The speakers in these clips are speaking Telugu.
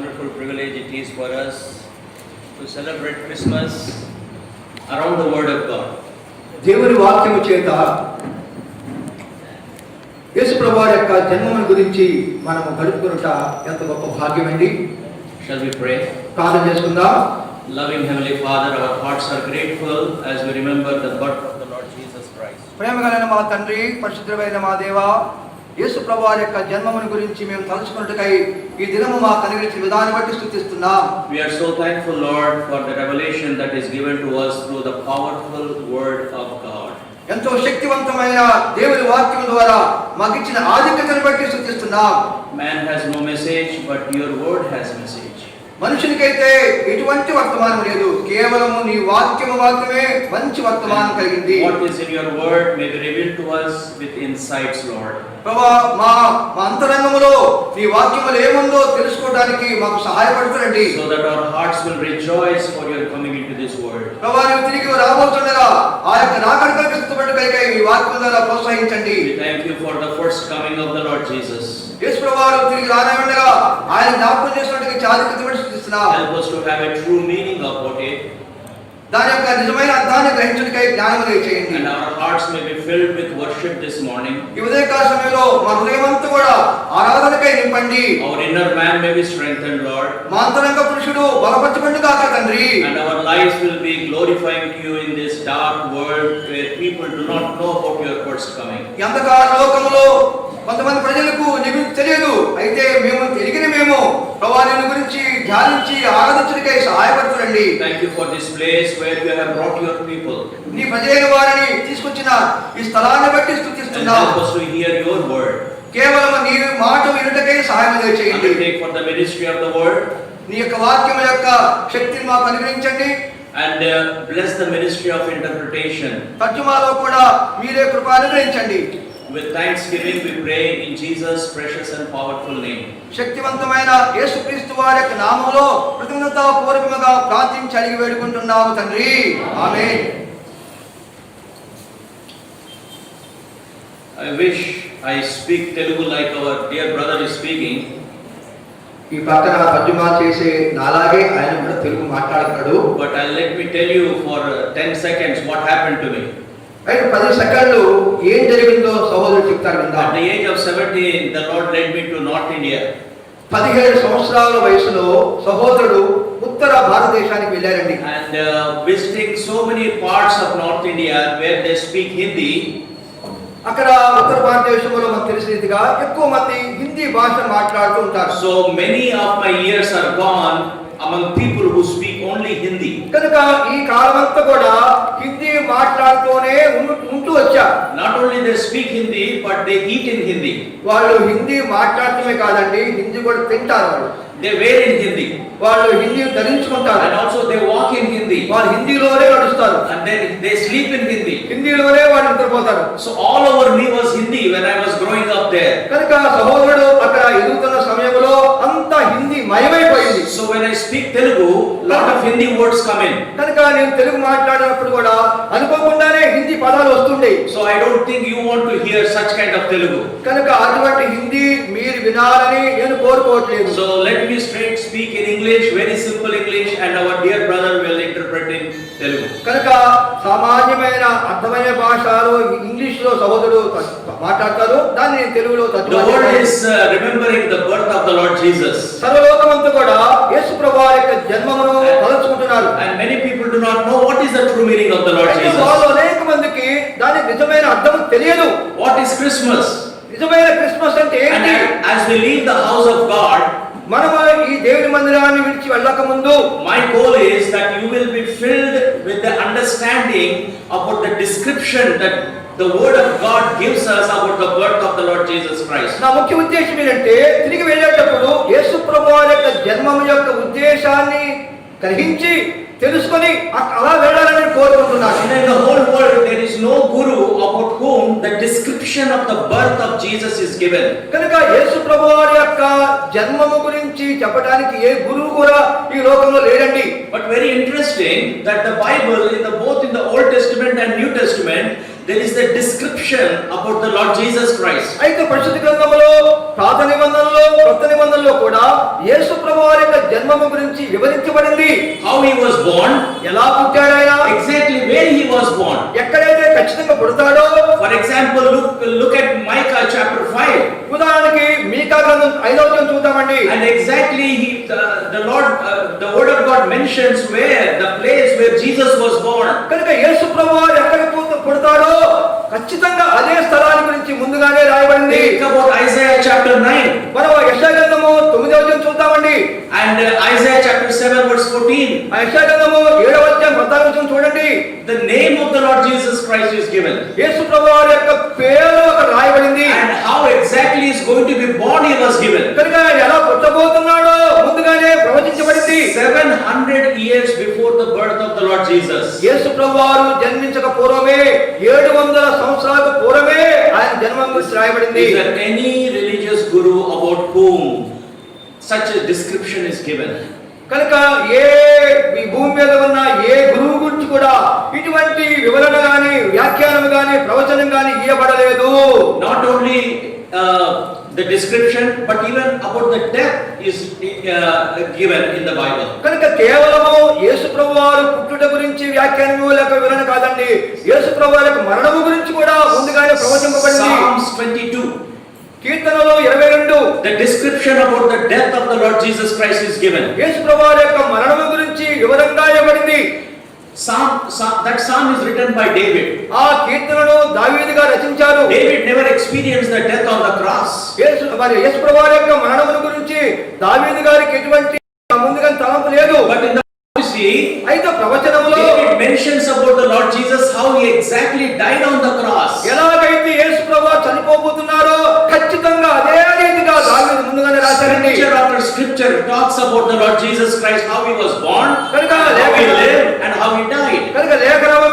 wonderful privilege it is for us to celebrate Christmas around the Word of God. దేవుని వాక్యము చేత యేసు ప్రభువారి యొక్క జన్మమును గురించి మనము గడుపుకొనుట ఎంత గొప్ప భాగ్యమండి. Shall we pray? ప్రార్థన చేసుకుందాం. Loving Heavenly Father, our hearts are grateful as we remember the birth of the Lord Jesus Christ. ప్రేమగలైన మా తండ్రి, పరిశుద్ధుడైన మా దేవా, యేసు ప్రభువారి యొక్క జన్మమును గురించి మేము తలుచుకొనుటకై ఈ దినము మాకు అనుగ్రహించిన విధానాన్ని బట్టి స్తుతిస్తున్నాం. We are so thankful, Lord, for the revelation that is given to us through the powerful Word of God. ఎంతో శక్తివంతమైన దేవుని వాక్యం ద్వారా మాకు ఇచ్చిన ఆధిక్యతను బట్టి స్తుతిస్తున్నాం. Man has no message, but your Word has message. మనుషునికైతే ఎటువంటి వర్తమానం లేదు, కేవలం నీ వాక్యము మాత్రమే మంచి వర్తమానం కలిగింది. What is in your word may be revealed to us with insights, Lord. ప్రభువా, మా అంతరంగములో నీ వాక్యములో ఏముందో తెలుసుకోవడానికి మాకు సహాయపడుతురండి. So that our hearts will rejoice for your coming into this world. ప్రభువా, నీవు తిరిగి రాబోతుండగా ఆ యొక్క రాకడకు సిద్ధపడగలిగే ఈ వాక్యం ద్వారా ప్రోత్సహించండి. We thank you for the first coming of the Lord Jesus. యేసు ప్రభువారు తిరిగి రానయ్యుండగా ఆయన జ్ఞాపకం చేసినట్టుగా చాదికత బట్టి స్తుతిస్తున్నాం. Help us to have a true meaning about it. దాని యొక్క నిజమైన అర్థాన్ని గ్రహించుటకై జ్ఞానం దయచేయండి. And our hearts may be filled with worship this morning. ఈ ఉదయకాల సమయంలో మా హృదయమంతా కూడా ఆరాధనకై నింపండి. Our inner man may be strengthened, Lord. మా అంతరంగ పురుషుడు బలపరచబడును గాక తండ్రి. And our lives will be glorifying to you in this dark world where people do not know about your first coming. ఈ అంధకార లోకములో కొంతమంది ప్రజలకు నీ గురించి తెలియదు, అయితే మేము తెలిగిన మేము ప్రభువాని గురించి ధ్యానించి ఆరాధించుటకై సహాయపడుతురండి. Thank you for this place where you have brought your people. నీ ప్రజలైన వారిని తీసుకొచ్చిన ఈ స్థలాన్ని బట్టి And స్తుతిస్తున్నాం. help us to hear your word. కేవలం నీ మాట వినుటకై సహాయం దయచేయండి. Undertake for the ministry of the word. నీ యొక్క వాక్యం యొక్క శక్తిని మాకు అనుగ్రహించండి. And bless the ministry of interpretation. తర్జుమాలో కూడా మీరే కృప అనుగ్రహించండి. With thanksgiving we pray in Jesus' precious and powerful name. శక్తివంతమైన యేసుక్రీస్తు వారి యొక్క నామములో కృతజ్ఞతాపూర్వకముగా ప్రార్థించి అడిగి వేడుకుంటున్నాము తండ్రి. ఆమేన్. I wish I speak Telugu like our dear brother is speaking. ఈ పక్కన తర్జుమా చేసే నాలాగే ఆయన కూడా తెలుగు మాట్లాడతాడు. But let me tell you for 10 seconds what happened to me. అయితే 10 సెకండ్లు ఏం జరిగిందో సహోదరుడు చెప్తారు కదా. At the age of 17 the Lord led me to North India. 17 సంవత్సరాల వయసులో సహోదరుడు ఉత్తర భారతదేశానికి వెళ్ళారండి. And visiting so many parts of North India where they speak Hindi. అక్కడ ఉత్తర భారతదేశంలో మనకు తెలిసిన రీతిగా ఎక్కువ మంది హిందీ భాష మాట్లాడుతూ ఉంటారు. So many of my years are gone among people who speak only Hindi. కనుక ఈ కాలమంతా కూడా హిందీ మాట్లాడుతూనే ఉంటూ వచ్చారు. Not only they speak Hindi but they eat in Hindi. వాళ్ళు హిందీ మాట్లాడటమే కాదండి, హిందీ కూడా తింటారు. వాళ్ళు They wear in Hindi. వాళ్ళు Hindi ధరించుకుంటారు. And also they walk in Hindi. వాళ్ళు హిందీలోనే నడుస్తారు. And then they sleep in Hindi. హిందీలోనే వాళ్ళు నిద్రపోతారు. So all over me was Hindi when I was growing up there. కనుక సహోదరుడు అక్కడ ఎదుగుతున్న సమయంలో అంతా Hindi మయమైపోయింది. So when I speak Telugu, lot of Hindi words come in. కనుక నేను తెలుగు మాట్లాడినప్పుడు కూడా అనుకోకుండానే హిందీ పదాలు వస్తుండే. So I don't think you want to hear such kind of Telugu. కనుక అటువంటి హిందీ మీరు వినాలని నేను కోరుకోవట్లేదు. So let me straight speak in English, very simple English, and our dear brother will interpret in Telugu. కనుక సామాన్యమైన అర్థమైన భాషలో ఇంగ్లీష్ లో సహోదరుడు మాట్లాడతారు, దాన్ని నేను తెలుగులో The word is remembering the birth of the Lord Jesus. సర్వలోకమంతా కూడా యేసు ప్రభువు యొక్క జన్మమును తలుచుకుంటున్నారు. And many people do not know what is the true meaning of the Lord Jesus. వాళ్ళు అనేక మందికి దాని నిజమైన అర్థం తెలియదు. What is Christmas? నిజమైన క్రిస్మస్ అంటే ఏంటి? And as we leave the house of God, మనము ఈ దేవుని మందిరాన్ని విడిచి వెళ్ళక ముందు my goal is that you will be filled with the understanding about the description that the word of God gives us about the birth of the Lord Jesus Christ. నా ముఖ్య ఉద్దేశం ఏంటంటే తిరిగి వెళ్ళేటప్పుడు యేసు ప్రభువు యొక్క జన్మము యొక్క ఉద్దేశాన్ని గ్రహించి తెలుసుకొని అలా వెళ్ళాలని కోరుకుంటున్నాను. In the whole world there is no guru about whom the description of the birth of Jesus is given. కనుక యేసు ప్రభువు యొక్క జన్మము గురించి చెప్పడానికి ఏ గురువు కూడా ఈ లోకంలో లేడండి. But very interesting that the Bible both in the Old Testament and New Testament there is the description about the Lord Jesus Christ. అయితే పరిశుద్ధ గ్రంథంలో పాత నిబంధనలో కొత్త నిబంధనలో కూడా యేసు ప్రభువారి యొక్క జన్మము గురించి వివరించబడింది. How he was born, ఎలా పుట్టాడు ఆయన, exactly where he was born. ఎక్కడైతే ఖచ్చితంగా పుడతాడో. For example, look at Micah chapter 5. ఉదాహరణకి మీకా గ్రంథం 5వ అధ్యాయం చూద్దామండి. And exactly the Lord, the word of God mentions where the place where Jesus was born. కనుక యేసు ప్రభువారు ఎక్కడ పుడతాడో ఖచ్చితంగా అదే స్థలాన్ని గురించి ముందుగానే రాయబడింది. Think about Isaiah chapter 9. మనం యెషయా గ్రంథము 9వ అధ్యాయం చూద్దామండి. And Isaiah chapter 7 verse 14. ఆ యెషయా గ్రంథము 7వ అధ్యాయం 14వ వచనం చూడండి. The name of the Lord Jesus Christ is given. యేసు ప్రభువారి యొక్క పేరు అక్కడ రాయబడింది. And how exactly is going to be born he was given. కనుక ఆయన ఎలా పుట్టబోతున్నాడో ముందుగానే ప్రవచించబడింది. 700 years before the birth of the Lord Jesus. యేసు ప్రభువారు జన్మించక పూర్వమే 700 సంవత్సరాల పూర్వమే ఆయన జన్మం గురించి రాయబడింది. Is there any religious guru about whom such a description is given? కనుక ఈ భూమి మీద ఉన్న ఏ గురువు గురించి కూడా ఇటువంటి వివరణ గాని వ్యాఖ్యానం గాని ప్రవచనం గాని ఇవ్వబడలేదు. Not only the description but even about the death is given in the Bible. కనుక కేవలము యేసు ప్రభువారు పుట్టుట గురించి వ్యాఖ్యానం లేక వివరణ కాదండి, యేసు ప్రభువారి యొక్క మరణము గురించి కూడా ముందుగానే ప్రవచింపబడింది. Psalms 22. కీర్తనలో 22 The description about the death of the Lord Jesus Christ is given. యేసు ప్రభువారి యొక్క మరణము గురించి వివరంగా ఇవ్వబడింది. That psalm is written by David. ఆ కీర్తనను దావీదు గారు రచించారు. David never experienced the death on the cross. యేసు ప్రభువారి యొక్క మరణమును గురించి దావీదు గారికి ఎటువంటి ముందుగా తలంపు లేదు. But in the prophecy, అయితే ప్రవచనములో David mentions about the Lord Jesus how he exactly died on the cross. ఎలాగైతే యేసు ప్రభువారు చనిపోబోతున్నారో ఖచ్చితంగా అదే రీతిగా దావీదు ముందుగానే రాశారండి. Scripture after scripture talks about the Lord Jesus Christ, how he was born, కనుక how he lived and how he died. కనుక లేఖనంలో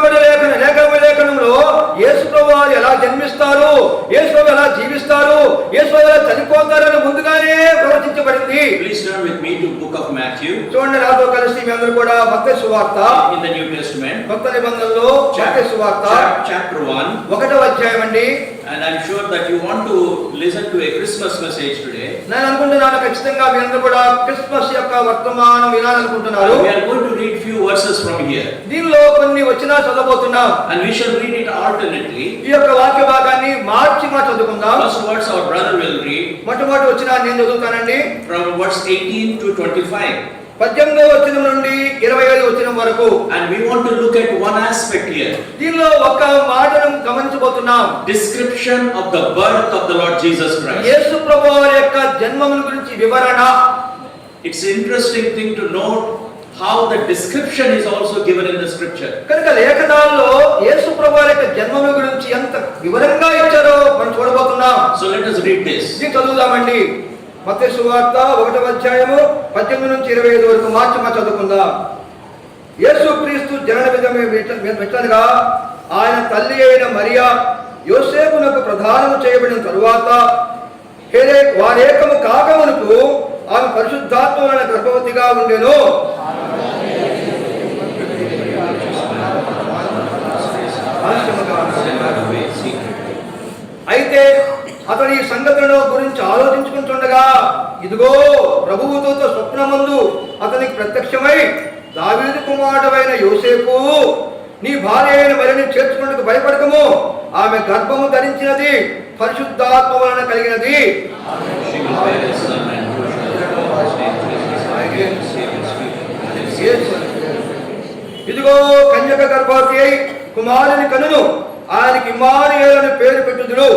యేసు ప్రభువారు ఎలా జన్మిస్తారు, యేసు ప్రభువు ఎలా జీవిస్తారు, యేసు ప్రభువు ఎలా చనిపోతారని ముందుగానే ప్రవచించబడింది. Please turn with me to book of Matthew. చూడండి, నాతో కలిసి మీ అందరూ కూడా మత్తయి సువార్త In the New Testament, కొత్త నిబంధనలో మత్తయి సువార్త chapter 1. 1వ అధ్యాయం అండి. And I'm sure that you want to listen to a Christmas message today. నేను అనుకుంటున్నాను ఖచ్చితంగా మీ అందరూ కూడా క్రిస్మస్ యొక్క వర్తమానం వినాలనుకుంటున్నారు. We are going to read few verses from here. దీనిలో కొన్ని వచనాలు చదవబోతున్నాం. And we shall read it alternately. ఈ యొక్క వాక్య భాగాన్ని మార్చి చదువుకుందాం. First words our brother will read మొట్టమొదటి వచనాన్ని నేను చదువుతానండి. from verse 18 to 25. 18వ వచనం నుండి 25వ వచనం వరకు. And we want to look at one aspect here. దీనిలో ఒక మాటను గమనించబోతున్నాం. Description of the birth of the Lord Jesus Christ. యేసు ప్రభువారి యొక్క జన్మమును గురించి వివరణ. It's an interesting thing to note how the description is also given in the scripture. కనుక లేఖనాల్లో యేసు ప్రభువారి యొక్క జన్మమును గురించి ఎంత వివరంగా ఇచ్చారో మనం చూడబోతున్నాం. So let us read this. ఇది చదువుదామండి. మత్తయి సువార్త 1వ అధ్యాయము 18 నుంచి 25 వరకు మార్చి చదువుకుందాం. యేసు క్రీస్తు జనన విధమే మెచ్చనగా ఆయన తల్లి అయిన మరియా యోసేపునకు ప్రదానము చేయబడిన తరువాత వారేకము కాకమునకు ఆమె పరిశుద్ధాత్మ వలన గర్భవతిగా ఉండెను. అయితే అతడు ఈ సంగతులను గురించి ఆలోచించుకుంటుండగా ఇదిగో ప్రభువుతో స్వప్నమందు అతనికి ప్రత్యక్షమై, దావీదు కుమారుడైన యోసేపు, నీ భార్య అయిన మరియను చేర్చుకున్నకు భయపడకము, ఆమె గర్భము ధరించినది పరిశుద్ధాత్మ వలన కలిగినది. ఇదిగో కన్యక గర్భవతి అయి కుమారుని కనును, ఆయనకి ఇమ్మానుయేలు పేరు పెట్టుదురు.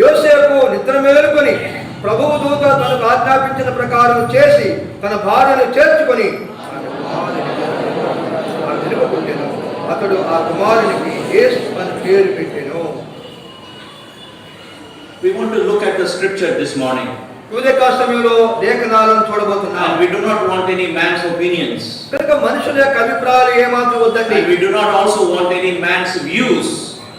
యోసేపు నిద్ర మేలుకొని ప్రభువు దూత తనకు ఆజ్ఞాపించిన ప్రకారం చేసి తన భార్యను చేర్చుకొని అతడు ఆ కుమారునికి యేసు అని పేరు పెట్టెను. We want to look at the scripture this morning. ఉదయకాల సమయంలో లేఖనాలను చూడబోతున్నాం. And we do not want any man's opinions. కనుక మనుషుల యొక్క అభిప్రాయాలు ఏమాత్రం వద్దండి. And we do not also want any man's views.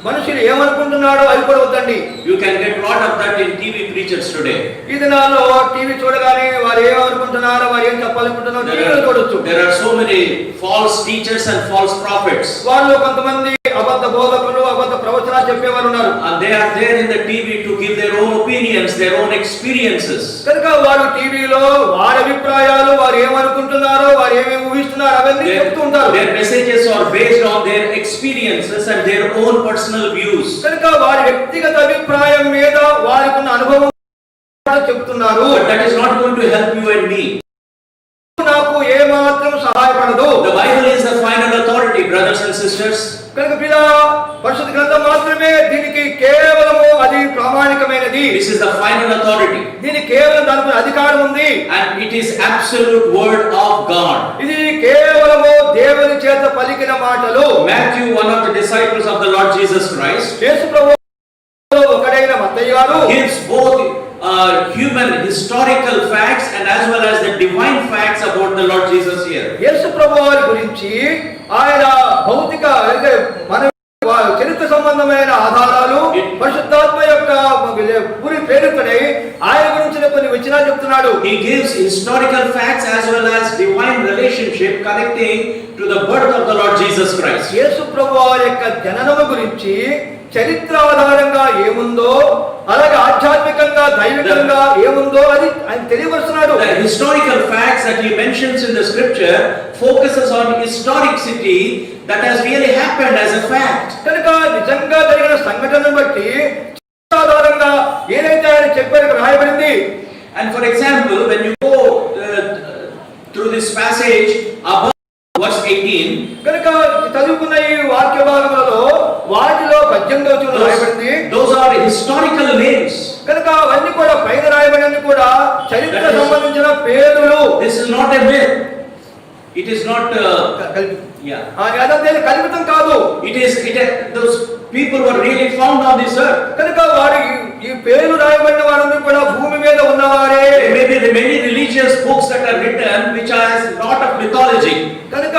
మనుషులు ఏమనుకుంటున్నాడో అది కూడా వద్దండి. You can get lot of that in TV preachers today. ఈ దినాల్లో టీవీ చూడగానే వారు ఏమనుకుంటున్నారో, వారు ఏం చెప్పాలనుకుంటున్నారో టీవీలో చూడొచ్చు. There are so many false teachers and false prophets. వాళ్ళు కొంతమంది అబద్ధ బోధకులు, అబద్ధ ప్రవచనాలు చెప్పేవారు ఉన్నారు. And they are there in the TV to give their own opinions, their own experiences. కనుక వారు టీవీలో వారి అభిప్రాయాలు, వారు ఏమనుకుంటున్నారో, వారు ఏమేమి ఊహిస్తున్నారో అవన్నీ చెప్తూ ఉంటారు. Their messages are based on their experiences and their own personal views. కనుక వారి వ్యక్తిగత అభిప్రాయం మీద వారికి ఉన్న అనుభవం చెప్తున్నారు. But that is not going to help you and me. నాకు ఏమాత్రం సహాయపడదు. The Bible is the final authority, brothers and sisters. కనుక పిల్లల పరిశుద్ధ గ్రంథం మాత్రమే దీనికి కేవలము అది ప్రామాణికమైనది. This is the final authority. దీనికి కేవలం దానిపై అధికారం ఉంది. And it is absolute word of God. ఇది కేవలము దేవుని చేత పలికిన మాటలు. Matthew, one of the disciples of the Lord Jesus Christ, యేసు ప్రభువు ఒకడైన మత్తయి గారు gives both human historical facts and as well as the divine facts about the Lord Jesus here. యేసు ప్రభువు వారి గురించి ఆయన భౌతిక అంటే మన చరిత్ర సంబంధమైన ఆధారాలు పరిశుద్ధాత్మ యొక్క పూరి ప్రేరితుడై ఆయన గురించి కొన్ని వచనాలు చెప్తున్నాడు. He gives historical facts as well as divine relationship connecting to the birth of the Lord Jesus Christ. యేసు ప్రభువు వారి యొక్క జననము గురించి చరిత్ర ఆధారంగా ఏముందో, అలాగే ఆధ్యాత్మికంగా దైవికంగా ఏముందో అది ఆయన తెలియవస్తున్నాడు. The historical facts that he mentions in the scripture focuses on historicity that has really happened as a fact. కనుక నిజంగా జరిగిన సంఘటనను బట్టి ఆధారంగా ఏదైతే ఆయన చెప్పారో రాయబడింది. And for example, when you go through this passage above verse 18, కనుక చదువుకున్న ఈ వాక్య భాగములలో వాటిలో 18వ వచనంలో రాయబడింది. those are historical names. కనుక అవన్నీ కూడా పైన రాయబడినవి కూడా చరిత్ర సంబంధించిన పేరులు. This is not a myth. It is not అదంతే కల్పితం కాదు. those people were really found on this earth. కనుక వారి ఈ పేరు రాయబడిన వారందరూ కూడా భూమి మీద ఉన్నవారే. There may be the many religious books that are written which has lot of mythology. కనుక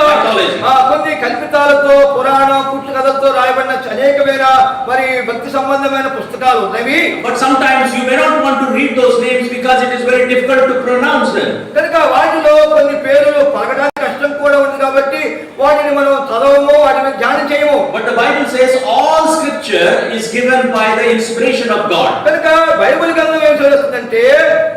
కొన్ని కల్పితాలతో పురాణ పుస్తకాలతో రాయబడిన అనేకమైన మరి భక్తి సంబంధమైన పుస్తకాలు ఉన్నవి. But sometimes you may not want to read those names because it is very difficult to pronounce them. కనుక వాటిలో కొన్ని పేర్లు పలకడానికి కష్టం కూడా ఉంది కాబట్టి వాటిని మనం చదవము, వాటిని ధ్యానం చేయము. But the Bible says all scripture is given by the inspiration of God. కనుక బైబిల్ గ్రంథం ఏం చేస్తుందంటే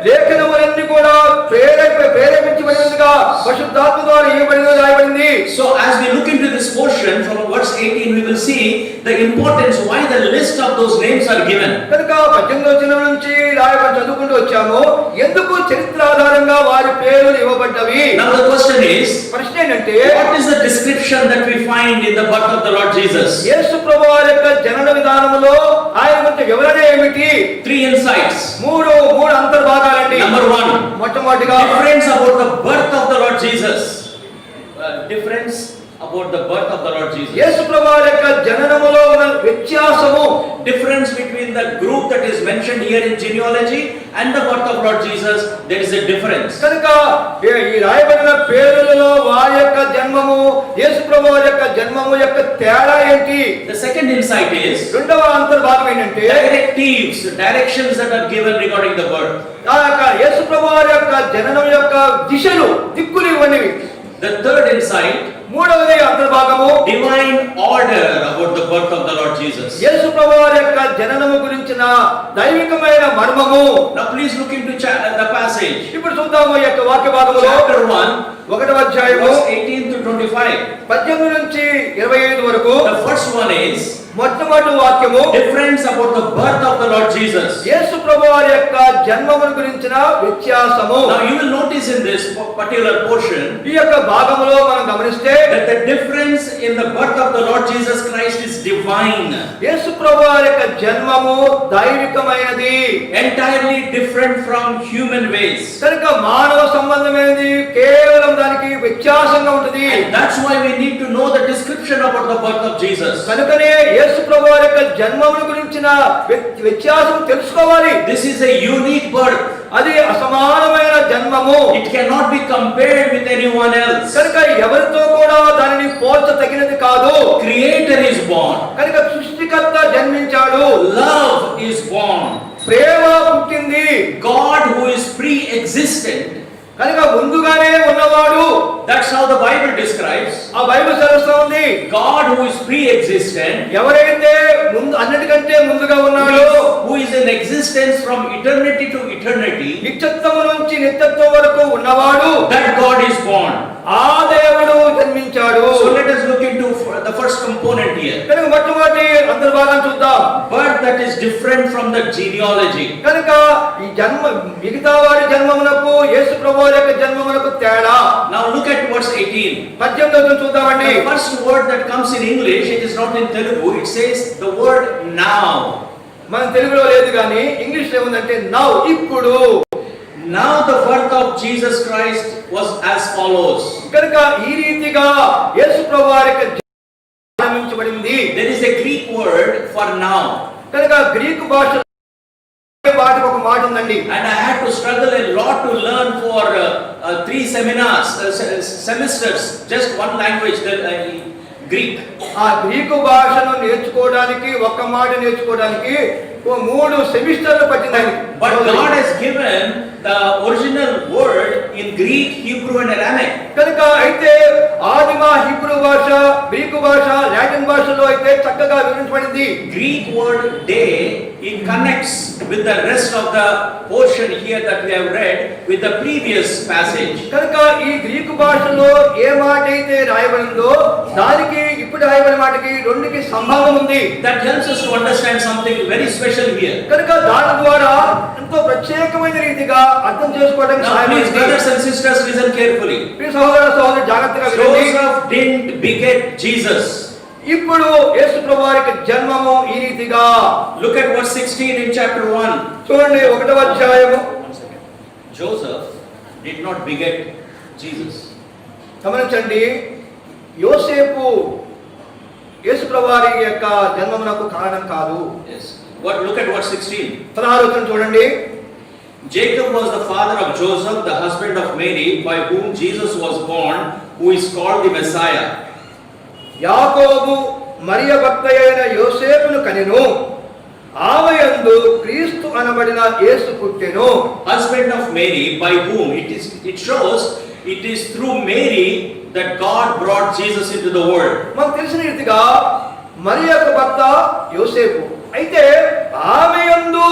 లేఖనములన్నీ కూడా ప్రేరేపించబడినదిగా పరిశుద్ధాత్మ ద్వారా ఇవ్వబడినది రాయబడింది. So as we look into this portion from verse 18, we will see the importance why the list of those names are given. కనుక 18వ వచనం నుంచి రాయబడి చదువుకుంటూ వచ్చాము, ఎందుకు చరిత్ర ఆధారంగా వారి పేర్లు ఇవ్వబడ్డవి. Now the question is, ప్రశ్న ఏంటంటే what is the description that we find in the birth of the Lord Jesus? యేసు ప్రభువారి యొక్క జనన విధానములో ఆయన గురించి వివరణ ఏమిటి? 3 insights. మూడు అంతర్భాగాలండి. Number 1, మొట్టమొదటిగా difference about the birth of the Lord Jesus. Difference about the birth of the Lord Jesus. యేసు ప్రభువారి యొక్క జననములో ఉన్న వ్యత్యాసము. Difference between the group that is mentioned here in genealogy and the birth of Lord Jesus, there is a difference. కనుక ఈ రాయబడిన పేరులలో వారి యొక్క జన్మము, యేసు ప్రభువారి యొక్క జన్మము యొక్క తేడా ఏంటి? The second insight is రెండవ అంతర్భాగం ఏంటంటే directives, directions that are given regarding the birth. ఆ యొక్క యేసు ప్రభువారి యొక్క జననం యొక్క దిశలు, దిక్కులు ఇవ్వనివి. The third insight, మూడవది అంతర్భాగము divine order about the birth of the Lord Jesus. యేసు ప్రభువారి యొక్క జననము గురించిన దైవికమైన మర్మము. Now please look into the passage. ఇప్పుడు చూద్దాము ఈ యొక్క వాక్య భాగములో Chapter 1, 1వ అధ్యాయము verse 18 to 25. 18 నుంచి 25 వరకు. The first one is మొట్టమొదటి వాక్యము difference about the birth of the Lord Jesus. యేసు ప్రభువారి యొక్క జన్మమును గురించిన వ్యత్యాసము. Now you will notice in this particular portion ఈ యొక్క భాగములో మనం గమనిస్తే that the difference in the birth of the Lord Jesus Christ is divine. యేసు ప్రభువారి యొక్క జన్మము దైవికమైనది. Entirely different from human ways. కనుక మానవ సంబంధమైనది, కేవలం దానికి వ్యత్యాసంగా ఉంటుంది. And that's why we need to know the description about the birth of Jesus. కనుకనే యేసు ప్రభువారి యొక్క జన్మమును గురించిన వ్యత్యాసం తెలుసుకోవాలి. This is a unique birth. అది అసమానమైన జన్మము. It cannot be compared with anyone else. కనుక ఎవరితో కూడా దానిని పోల్చదగినది కాదు. Creator is born. కనుక సృష్టికర్త కనుక ముందుగానే ఉన్నవాడు. That's how the Bible describes ఆ బైబిల్ సెలవుస్తా ఉంది. God who is pre-existent, ఎవరైతే ముందు అన్నిటికంటే ముందుగా ఉన్నాడో, who is in existence from eternity to eternity, నిత్యత్వము నుంచి నిత్యత్వం వరకు ఉన్నవాడు. that God is born. ఆ దేవుడు జన్మించాడు. So let us look into the first component here. కనుక మొట్టమొదటి అంతర్భాగం చూద్దాం. Birth that is different from the genealogy. కనుక ఈ జన్మ మిగతా వారి జన్మమునకు యేసు ప్రభువు యొక్క జన్మమునకు తేడా. Now look at verse 18. 18వ చూద్దామండి. The first word that comes in English, it is not in Telugu, it says the word now. మన తెలుగులో లేదు కానీ ఇంగ్లీష్ లో ఏముందంటే నౌ, ఇప్పుడు. Now the birth of Jesus Christ was as follows. కనుక ఈ రీతిగా యేసు ప్రభువు యొక్క జన్మించబడింది. There is a Greek word for now. కనుక గ్రీకు భాషలో వాటికి ఒక మాట ఉందండి. And I had to struggle a lot to learn for 3 seminars, semesters, just one language, Greek. ఆ గ్రీకు భాషను నేర్చుకోవడానికి, ఒక్క మాట నేర్చుకోవడానికి 3 సెమిస్టర్లు పట్టింది. But God has given the original word in Greek, Hebrew and Aramaic. కనుక అయితే ఆదిమ హీబ్రూ భాష, గ్రీకు భాష, లాటిన్ భాషలో అయితే చక్కగా వివరించబడింది. Greek word day, it connects with the rest of the portion here that we have read with the previous passage. కనుక ఈ గ్రీకు భాషలో ఏ మాట అయితే రాయబడిందో దానికి ఇప్పుడు రాయబడిన మాటకి రెండుకి సంబంధం ఉంది. That helps us to understand something very special here. కనుక దాని ద్వారా ఎంతో ప్రత్యేకమైన రీతిగా అర్థం చేసుకోవడానికి Now సహాయం please, చేస్తుంది. brothers and sisters, listen carefully. ప్రియ సహోదర సహోదరి జాగ్రత్తగా వినండి. Joseph didn't beget Jesus. ఇప్పుడు యేసు ప్రభువు యొక్క జన్మము ఈ రీతిగా. Look at verse 16 in chapter 1. చూడండి 1వ అధ్యాయము. Joseph did not beget Jesus. గమనించండి, యోసేపు యేసు ప్రభువు యొక్క జన్మమునకు కారణం కాదు. Yes. Look at verse 16. 16వ చూడండి. Jacob was the father of Joseph, the husband of Mary, by whom Jesus was born, who is called the Messiah. యాకోబు మరియ భర్త అయిన యోసేపును కనెను, ఆమె యందు క్రీస్తు అనబడిన యేసు పుట్టెను. Husband of Mary, by whom it shows it is through Mary that God brought Jesus into the world. మనకు తెలిసిన రీతిగా మరియ యొక్క భర్త యోసేపు, అయితే ఆమె యందు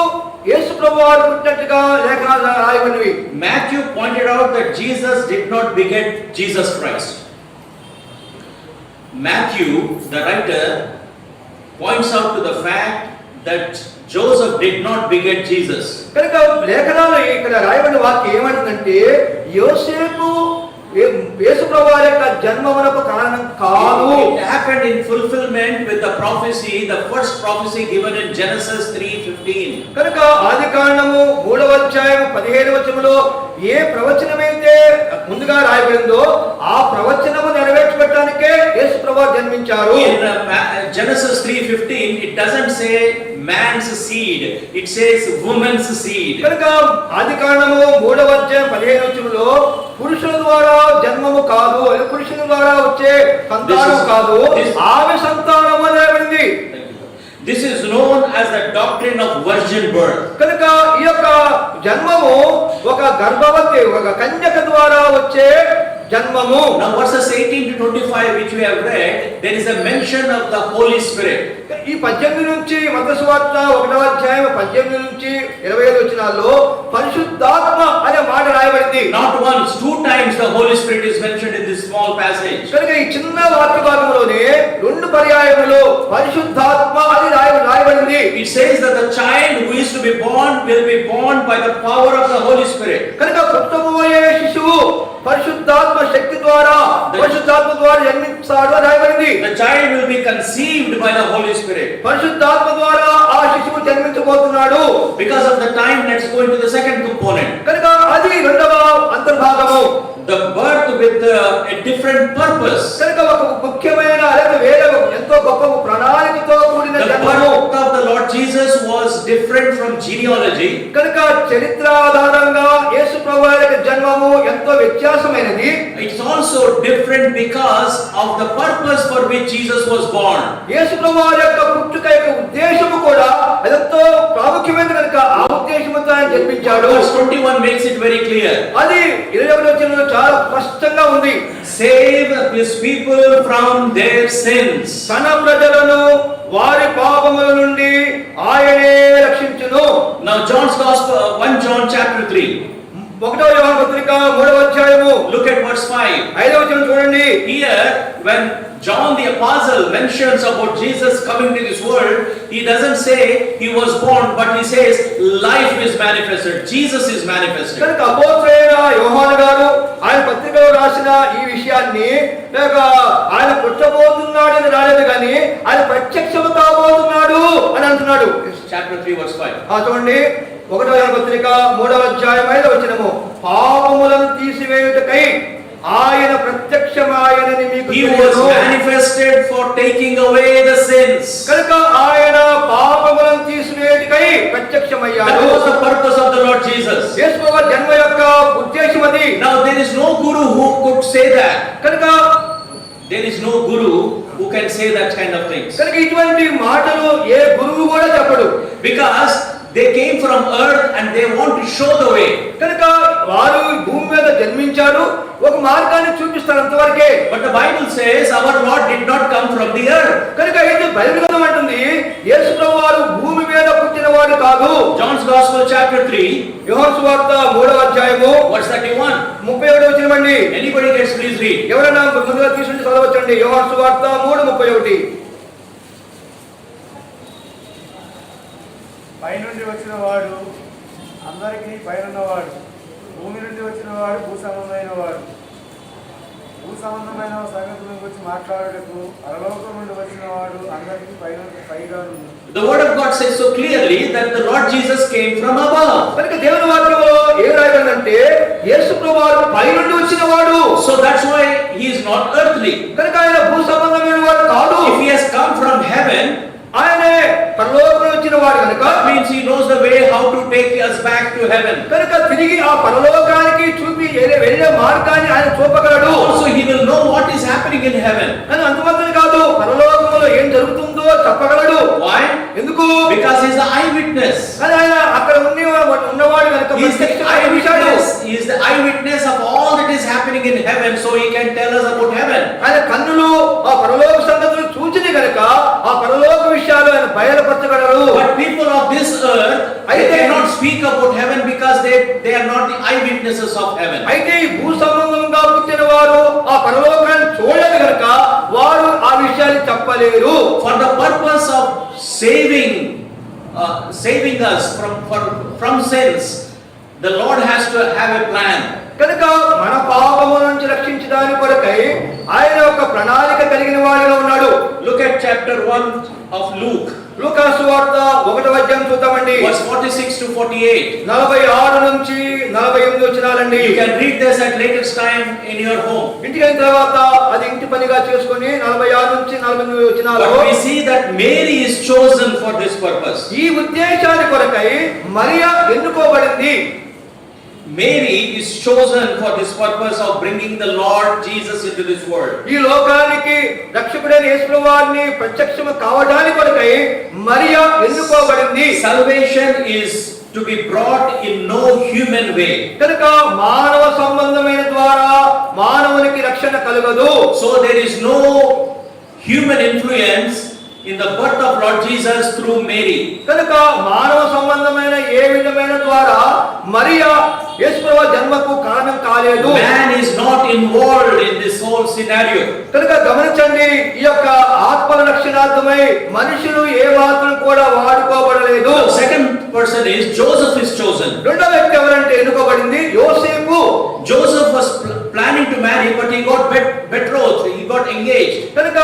యేసు ప్రభువు పుట్టినట్టుగా లేఖనాలు రాయబడినవి. Matthew pointed out that Jesus did not beget Jesus Christ. Matthew, the writer, points out to the fact that Joseph did not beget Jesus. కనుక లేఖనాలు ఇక్కడ రాయబడిన వాక్యం ఏమంటుందంటే యోసేపు యేసు ప్రభువు యొక్క జన్మమునకు కారణం కాదు. It happened in fulfillment with the prophecy, the first prophecy given in Genesis 3:15. కనుక ఆదికాండము 3వ అధ్యాయము 15వ వచనములో ఏ ప్రవచనమైతే ముందుగా రాయబడిందో ఆ ప్రవచనము నెరవేర్చబడటానికే యేసు ప్రభువు జన్మించారు. In Genesis 3:15, it doesn't say man's seed, it says woman's seed. కనుక ఆదికాండము 3వ అధ్యాయం 15వ వచనములో పురుషుల ద్వారా జన్మము కాదు, పురుషుని ద్వారా వచ్చే సంతానం కాదు, ఆమె సంతానము అనేబడింది. This is known as the doctrine of virgin birth. కనుక ఈ యొక్క జన్మము ఒక గర్భవతి, ఒక కన్యక ద్వారా వచ్చే జన్మము. Now verses 18 to 25 which we have read, there is a mention of the Holy Spirit. ఈ 18 నుంచి మత్తయి సువార్త 1వ అధ్యాయం 18 నుంచి 25 వచనాల్లో పరిశుద్ధాత్మ అనే మాట రాయబడింది. Not once, 2 times the Holy Spirit is mentioned in this small passage. కనుక ఈ చిన్న వాక్య భాగంలోనే 2 పర్యాయములు పరిశుద్ధాత్మ అని రాయబడింది. It says that the child who is to be born will be born by the power of the Holy Spirit. కనుక పుట్టబోయే శిశువు పరిశుద్ధాత్మ శక్తి ద్వారా, పరిశుద్ధాత్మ ద్వారా జన్మిస్తాడు అని రాయబడింది. The child will be conceived by the Holy Spirit. పరిశుద్ధాత్మ ద్వారా ఆ శిశువు జన్మించబోతున్నాడు. Because of the time, let's go into the second component. కనుక అది 2వ అంతర్భాగము. The birth with a different purpose. కనుక ఒక ముఖ్యమైన లేదా వేరే ఎంతో గొప్ప ప్రణాళికతో కూడిన The జన్మము. birth of the Lord Jesus was different from genealogy. కనుక చరిత్ర ఆధారంగా యేసు ప్రభువు యొక్క జన్మము ఎంతో వ్యత్యాసమైనది. It's also different because of the purpose for which Jesus was born. యేసు ప్రభువు యొక్క పుట్టుక యొక్క ఉద్దేశము కూడా ఎంతో ప్రాముఖ్యమైనది కనుక ఆ ఉద్దేశంతో ఆయన జన్మించాడు. Verse 21 makes it very clear. అది 21వ వచనంలో చాలా స్పష్టంగా ఉంది. Save his people from their sins. తన ప్రజలను వారి పాపముల నుండి ఆయనే రక్షించును. Now John's Gospel, 1 John chapter 3. 1వ యోహాను పత్రిక 3వ అధ్యాయము Look at verse 5. 5వ వచనం చూడండి. Here, when John the Apostle mentions about Jesus coming to this world, he doesn't say he was born, but he says life is manifested. Jesus is manifested. కనుక అపోస్తలుడైన యోహాను గారు ఆయన పత్రికలో రాసిన ఈ విషయాన్ని లేక ఆయన పుట్టబోతున్నాడని రాలేదు కానీ ఆయన ప్రత్యక్షము కాబోతున్నాడు అని అంటున్నాడు. Chapter 3 verse 5. చూడండి 1వ యోహాను పత్రిక 3వ అధ్యాయం 5వ వచనము. పాపములను తీసివేయుటకై ఆయన ప్రత్యక్షమాయనని మీకు He was తెలియను. manifested for taking away the sins. కనుక ఆయన పాపములను తీసివేయుటకై ప్రత్యక్షమయ్యాడు. That was the purpose of the Lord Jesus. యేసుప్రభు జన్మ యొక్క ఉద్దేశం అది. Now there is no guru who could say that. కనుక There is no guru who can say that kind of things. కనుక ఇటువంటి మాటలు ఏ గురువు కూడా చెప్పడు. Because they came from earth and they want to show the way. కనుక వారు భూమి మీద జన్మించారు, ఒక మార్గాన్ని చూపిస్తారు అంతవరకే. But the Bible says our Lord did not come from the earth. కనుక ఇది బైబిల్ గ్రంథం అంటుంది యేసుప్రభు వారు భూమి మీద పుట్టినవాడు కాదు. John's Gospel chapter 3 యోహాను సువార్త 3వ అధ్యాయము verse 31. 31వ వచనం అండి. Anybody gets, please read. ఎవరైనా ముందుగా తీసుకుని చదవచ్చండి. యోహాను సువార్త 3:31. పైనుండి వచ్చిన వాడు అందరికీ పైనున్నవాడు, భూమి నుండి వచ్చిన వాడు భూసంబంధమైన వాడు. భూసంబంధమైన సంగతుల గురించి మాట్లాడుటకు పరలోకం నుండి వచ్చిన వాడు అందరికీ పైగా ఉంది. The word of God says so clearly that the Lord Jesus came from above. కనుక దేవుని వాక్యంలో ఏం రాయబడిందంటే యేసుప్రభు వారు పైనుండి వచ్చిన వాడు. So that's why he is not earthly. కనుక ఆయన భూ సంబంధమైన వాడు కాదు. If he has come from heaven, ఆయనే పరలోకం వచ్చిన వాడు కనుక that means he knows the way how to take us back to heaven. కనుక తిరిగి ఆ పరలోకానికి చూపి వెళ్ళే మార్గాన్ని ఆయన చూపగలడు. Also he will know what is happening in heaven. కానీ అంతమాత్రమే కాదు, పరలోకంలో ఏం జరుగుతుందో చెప్పగలడు. Why? ఎందుకు? Because he is the eyewitness. కానీ ఆయన అక్కడ ఉన్నవాడు కనుక He is the eyewitness. He is the eyewitness of all that is happening in heaven, so he can tell us about heaven. ఆయన కన్నులు ఆ పరలోక సంగతులు చూచిని కనుక ఆ పరలోక విషయాలు ఆయన బయలుపరచగలరు. But people of this earth, they cannot speak about heaven because they are not the eyewitnesses of heaven. అయితే ఈ భూ సంబంధంగా పుట్టిన వారు ఆ పరలోకాన్ని చూడలేదు కనుక వారు ఆ విషయాన్ని చెప్పలేరు. For the purpose of saving us from sins, the Lord has to have a plan. కనుక మన పాపము నుంచి రక్షించడానికి కొరకై ఆయన ఒక ప్రణాళిక కలిగిన వాడిగా ఉన్నాడు. Look at chapter 1 of Luke, లూకా సువార్త 1వ అధ్యాయం చూద్దామండి. verse 46 to 48. 46 నుంచి 48 వచనాలండి. You can read this at latest time in your home. ఇంటికి అయిన తర్వాత అది ఇంటి పనిగా చేసుకొని 46 నుంచి 48 వచనాలు. But we see that Mary is chosen for this purpose. ఈ ఉద్దేశానికి కొరకై Mariya ఎన్నుకోబడింది. Mary is chosen for this purpose of bringing the Lord Jesus into this world. ఈ లోకానికి రక్షకుడైన యేసుప్రభు వారిని ప్రత్యక్షం కావడానికి కొరకై Mariya ఎన్నుకోబడింది. Salvation is to be brought in no human way. కనుక మానవ సంబంధమైన ద్వారా మానవునికి రక్షణ కలుగదు. So there is no human influence in the birth of Lord Jesus through Mary. కనుక మానవ సంబంధమైన ఏ విధమైన ద్వారా మరియా యేసుప్రభు జన్మకు కారణం కాలేదు. Man is not involved in this whole scenario. కనుక గమనించండి, ఈ యొక్క ఆత్మల రక్షణార్థమై మనుషులు ఏ మాత్రం కూడా వాడుకోబడలేదు. The second person is Joseph is chosen. రెండో వ్యక్తి ఎవరంటే ఎన్నుకోబడింది యోసేపు. Joseph was planning to marry, but he got betrothed, he got engaged. కనుక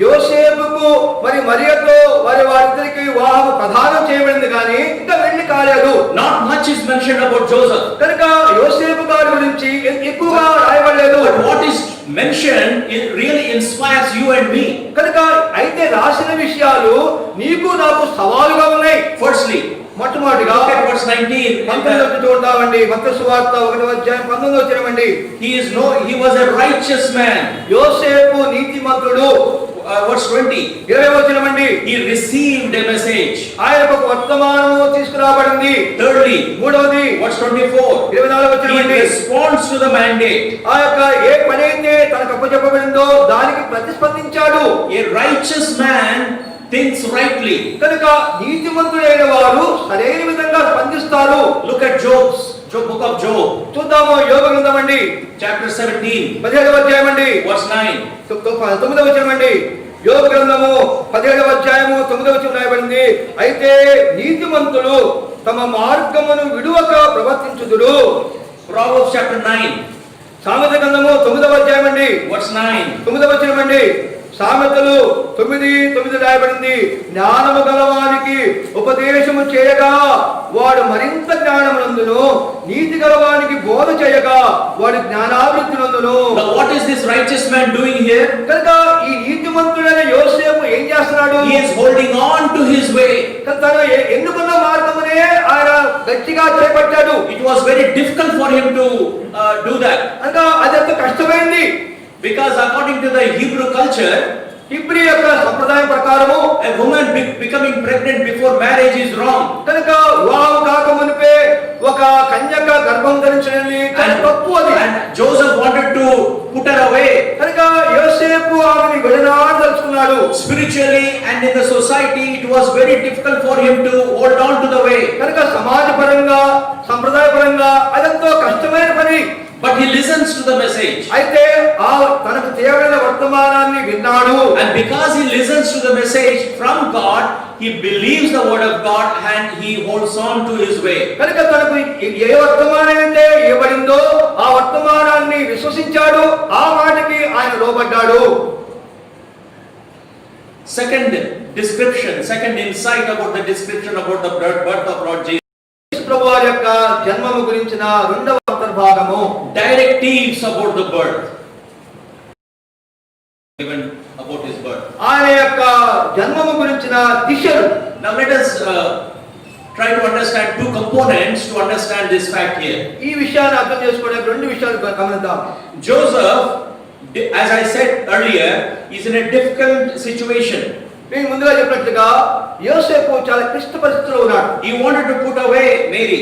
యోసేపుకు మరి మరియతో వారిద్దరికి వివాహం ప్రదానం చేయబడింది కానీ ఇంకా పెళ్లి కాలేదు. Not much is mentioned about Joseph. కనుక యోసేపు గారి గురించి ఎక్కువగా రాయబడలేదు. But what is mentioned it really inspires you and me. కనుక అయితే రాసిన విషయాలు నీకు నాకు సవాలుగా ఉన్నాయి. Firstly, మొట్టమొదటిగా look at verse 19. 19 చూద్దామండి. మత్తయి సువార్త 1వ అధ్యాయం 19వ వచనమండి. He was a righteous man. యోసేపు నీతిమంతుడు. Verse 20. 20వ వచనమండి. He received a message. message. ఆయనకు ఒక వర్తమానము తీసుకురాబడింది. Thirdly, మూడవది verse 24. 24వ వచనం He responds to the mandate. ఆ యొక్క ఏ పని అయితే తనకు అప్పచెప్పబడిందో దానికి ప్రతిస్పందించాడు. A righteous man thinks rightly. కనుక నీతిమంతుడైన వారు సరైన విధంగా స్పందిస్తారు. Look at book of Job, చూద్దాము యోబు గ్రంథం అండి, chapter 17, 17వ అధ్యాయం అండి, verse 9. 9వ వచనం అండి. యోబు గ్రంథము 17వ అధ్యాయము 9వ వచనం రాయబడింది. అయితే నీతిమంతులు తమ మార్గమును విడువక ప్రవర్తించుదురు. Proverbs chapter 9, సామెతల గ్రంథము 9వ అధ్యాయం అండి, verse 9. 9వ వచనం అండి. సామెతలు 9:9 రాయబడింది. జ్ఞానము గలవానికి ఉపదేశము చేయగా వాడు మరింత జ్ఞానమునందును, నీతి గలవానికి బోధ చేయగా వాడు జ్ఞానాభివృద్ధి నందును. Now what is this righteous man doing here? కనుక ఈ నీతిమంతుడైన యోసేపు ఏం చేస్తున్నాడు? He is holding on to his way. తను ఎన్నుకున్న మార్గమునే ఆయన గట్టిగా చేపట్టాడు. It was very difficult for him to do that, కనుక అది ఎంత కష్టమైంది. because according to the Hebrew culture, హీబ్రీ యొక్క సంప్రదాయం ప్రకారము a woman becoming pregnant before marriage is wrong. కనుక వివాహం కాక మునిపే ఒక కన్యక గర్భం ధరించడని తప్పు అది. And Joseph wanted to put her away. కనుక యోసేపు ఆమెని విడనాడదలుచుకున్నాడు. Spiritually and in the society, it was very difficult for him to hold on to the way. కనుక సమాజపరంగా సంప్రదాయపరంగా అదంతో కష్టమైన పని. But he listens to the message. అయితే ఆ తనకు తేవైన వర్తమానాన్ని విన్నాడు. And because he listens to the message from God, he believes the word of God and he holds on to his way. కనుక తనకు ఏ వర్తమానం అయితే ఇవ్వబడిందో ఆ వర్తమానాన్ని విశ్వసించాడు. ఆ మాటకి ఆయన లోబడ్డాడు. Second insight about the description about the birth of Lord Jesus. ప్రభువారి యొక్క జన్మము గురించిన రెండవ అంతర్భాగము, Directives about the birth. Given about his birth. ఆయన యొక్క జన్మము గురించిన దిశలు. Now let us try to understand two components to understand this fact here. ఈ విషయాన్ని అర్థం చేసుకోవడానికి రెండు విషయాలు గమనిద్దాం. Joseph, as I said earlier, is in a difficult situation. నేను ముందుగా చెప్పినట్లుగా యోసేపు చాలా క్లిష్ట పరిస్థితిలో ఉన్నాడు. He wanted to put away Mary.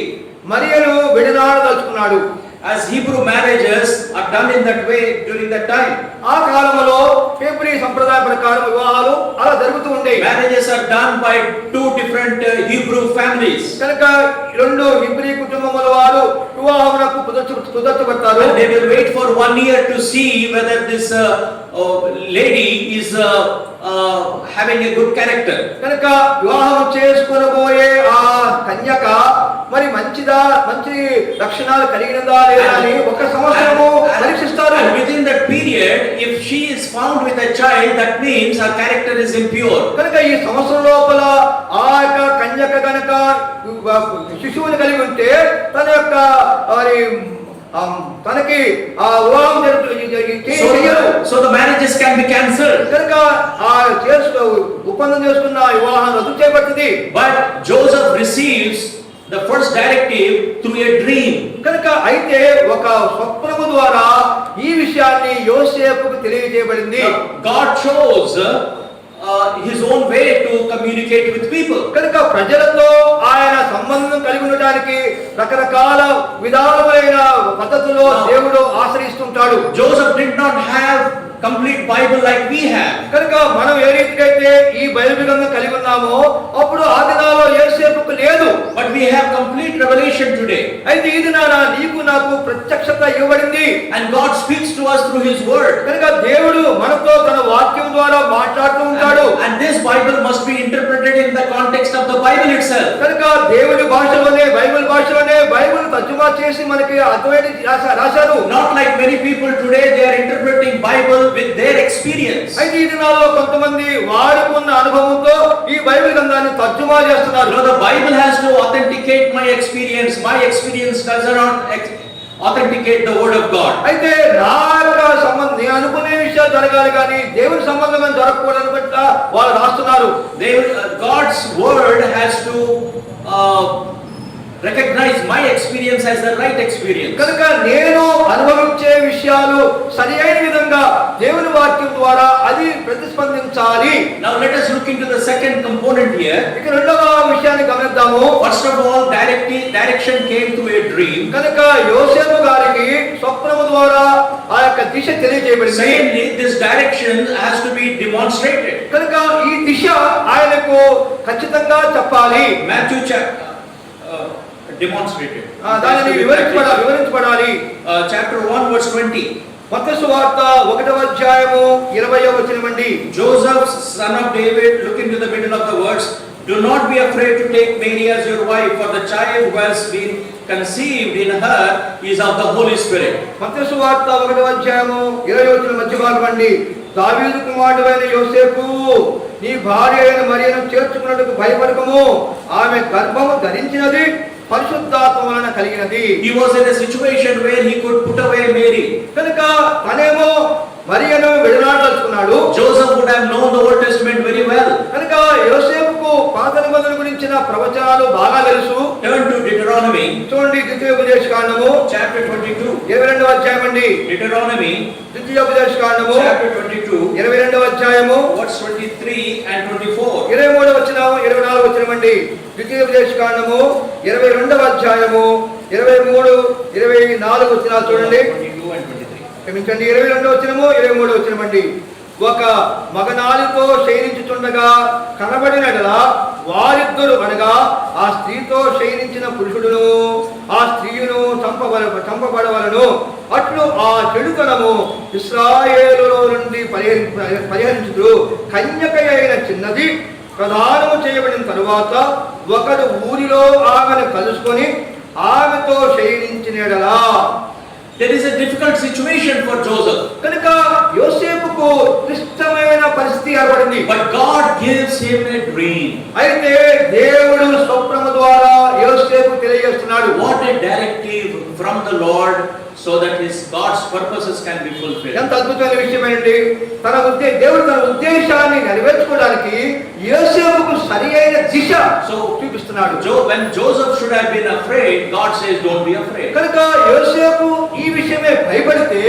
మరియను విడనాడదలుచుకున్నాడు. As Hebrew marriages are done in that way during that time. ఆ కాలంలో హీబ్రీ సంప్రదాయ ప్రకారం వివాహాలు అలా జరుగుతూ ఉండేవి. Marriages are done by two different Hebrew families. కనుక రెండు హీబ్రీ కుటుంబముల వారు వివాహమునకు కుదర్చబడతారు. And they will wait for 1 year to see whether this lady is having a good character. కనుక వివాహం చేసుకొనబోయే ఆ కన్యక మరి మంచి లక్షణాలు కలిగినదా లేదా అని ఒక సంవత్సరము పరీక్షిస్తారు. And within that period, if she is found with a child, that means her character is impure. కనుక ఈ సంవత్సరం లోపల ఆ యొక్క కన్యక కనుక శిశువుని కలిగి ఉంటే తన యొక్క మరి తనకి ఆ వివాహం చేయరు. So the marriages can be cancelled. కనుక ఆ ఒప్పందం చేసుకున్న వివాహం రద్దు చేయబడుతుంది. But Joseph receives the first directive through a dream. కనుక అయితే ఒక స్వప్నము ద్వారా ఈ విషయాన్ని యోసేపుకు తెలియజేయబడింది. God chose his own way to communicate with people. కనుక ప్రజలతో ఆయన సంబంధం కలిగి ఉండడానికి రకరకాల విధాలమైన పద్ధతుల్లో దేవుడు ఆశ్రయిస్తుంటాడు. Joseph did not have complete Bible like we have. కనుక మనం ఏ రీతికైతే ఈ బైబిల్ గ్రంథం కలిగి ఉన్నామో అప్పుడు ఆ దినాల్లో యోసేపుకు లేదు. But we have complete revelation today. అయితే ఈ దినాన నీకు నాకు ప్రత్యక్షత ఇవ్వబడింది. And God speaks to us through his word. కనుక దేవుడు మనతో తన వాక్యం ద్వారా మాట్లాడుతూ ఉంటాడు. And this Bible must be interpreted in the context of the Bible itself. కనుక దేవుడి భాషలోనే బైబిల్ బైబిల్ తర్జుమా చేసి మనకి అర్థమయ్యేది రాశారు. Not like many people today, they are interpreting Bible with their experience. అయితే ఈ దినాల్లో కొంతమంది వాడుకున్న అనుభవంతో ఈ బైబిల్ గ్రంథాన్ని తర్జుమా చేస్తున్నారు. No, the Bible has to authenticate my experience. My experience does not authenticate the word of God. అయితే నా యొక్క సంబంధం నేను అనుకునే విషయాలు జరగాలి కానీ దేవుని సంబంధంగా జరగకూడదు బట్ట వాళ్ళు రాస్తున్నారు. God's word has to recognize my experience as the right experience. కనుక నేను అనుభవించే విషయాలు సరి అయిన విధంగా దేవుని వాక్యం ద్వారా అది ప్రతిస్పందించాలి. Now let us look into the second component here. ఇక రెండవ విషయాన్ని గమనిద్దాము. First of all, direction came through a dream. కనుక యోసేపు గారికి స్వప్నము ద్వారా ఆ యొక్క దిశ తెలియజేయబడింది. Secondly, this direction has to be demonstrated. కనుక ఈ దిశ ఆయనకు ఖచ్చితంగా చెప్పాలి. Matthew demonstrated. దానిని వివరించబడాలి. Chapter 1 verse 20. మత్తయి సువార్త 1వ అధ్యాయము 20వ వచనమండి. Joseph, son of David, look into the middle of the words. Do not be afraid to take Mary as your wife, for the child who has been conceived in her is of the Holy Spirit. మత్తయి సువార్త 1వ అధ్యాయము 20వ వచనం మధ్య భాగం అండి. దావీదు కుమారుడైన యోసేపు, నీ భార్య అయిన మరియను చేర్చుకున్నట్టుకు భయపడకము, ఆమె గర్భము ధరించినది పరిశుద్ధాత్మ వలన కలిగినది. He was in a situation where he could put away Mary. కనుక తనేమో మరియను విడనాడదలుచుకున్నాడు. Joseph would have known the Old Testament very well. కనుక యోసేపుకు పాత నిబంధన గురించిన ప్రవచనాలు బాగా తెలుసు. Turn to Deuteronomy. చూడండి ద్వితీయోపదేశకాండము Chapter 22. 22వ అధ్యాయం అండి. Deuteronomy. ద్వితీయోపదేశకాండము Chapter 22. 22వ అధ్యాయము Verse 23 and 24. 23వ వచనం 24వ వచనం అండి. ద్వితీయోపదేశకాండము 22వ అధ్యాయము 23 24 వచనాలు చూడండి. 22 and 23. క్షమించండి, 22వ వచనము 23వ వచనం అండి. ఒక మగనాలితో శయనించుచుండగా కనబడినట్లా వారిద్దరు అనగా ఆ స్త్రీతో శయనించిన పురుషుడును ఆ స్త్రీయును చంపబడవలను. అట్లు ఆ చెడుతనము ఇశ్రాయేలులో నుండి పరిహరించుదురు. కన్యక అయిన చిన్నది ప్రదానము చేయబడిన తరువాత ఒకడు ఊరిలో ఆమెను కలుసుకొని ఆమెతో శయనించినడలా. There is a difficult situation for Joseph. కనుక యోసేపుకు క్లిష్టమైన పరిస్థితి ఏర్పడింది. But God gives him a dream. అయితే దేవుడు స్వప్నము ద్వారా యోసేపు తెలియజేస్తున్నాడు. What a directive from the Lord, so that God's purposes can be fulfilled. ఎంత అద్భుతమైన విషయమేనండి. దేవుడు తన ఉద్దేశాన్ని నెరవేర్చుకోవడానికి యోసేపుకు సరియైన దిశ చూపిస్తున్నాడు. When Joseph should have been afraid, God says, don't be afraid. కనుక యోసేపు ఈ విషయమే భయపడితే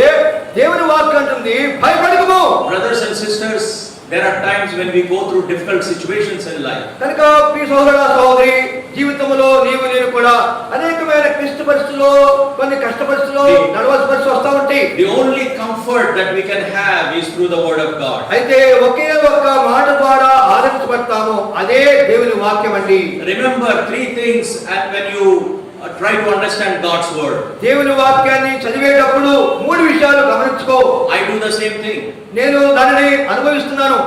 దేవుని వాక్యం అంటుంది భయపడకుము. Brothers and sisters, there are times when we go through difficult situations in life. కనుక ప్రియ సహోదర సహోదరి, జీవితంలో నీవు నేను కూడా అనేకమైన క్లిష్ట పరిస్థితుల్లో కొన్ని కష్ట పరిస్థితుల్లో నడవాల్సిన పరిస్థితులు వస్తూ ఉంటాయి. The only comfort that we can have is through the word of God. అయితే ఒకే ఒక్క మాట ద్వారా ఆదరించబడతాము, అదే దేవుని వాక్యం అండి. Remember three things and when you try to understand God's word. దేవుని వాక్యాన్ని చదివేటప్పుడు మూడు విషయాలు గమనించుకో. I do the same thing. నేను దానిని అనుభవిస్తున్నాను.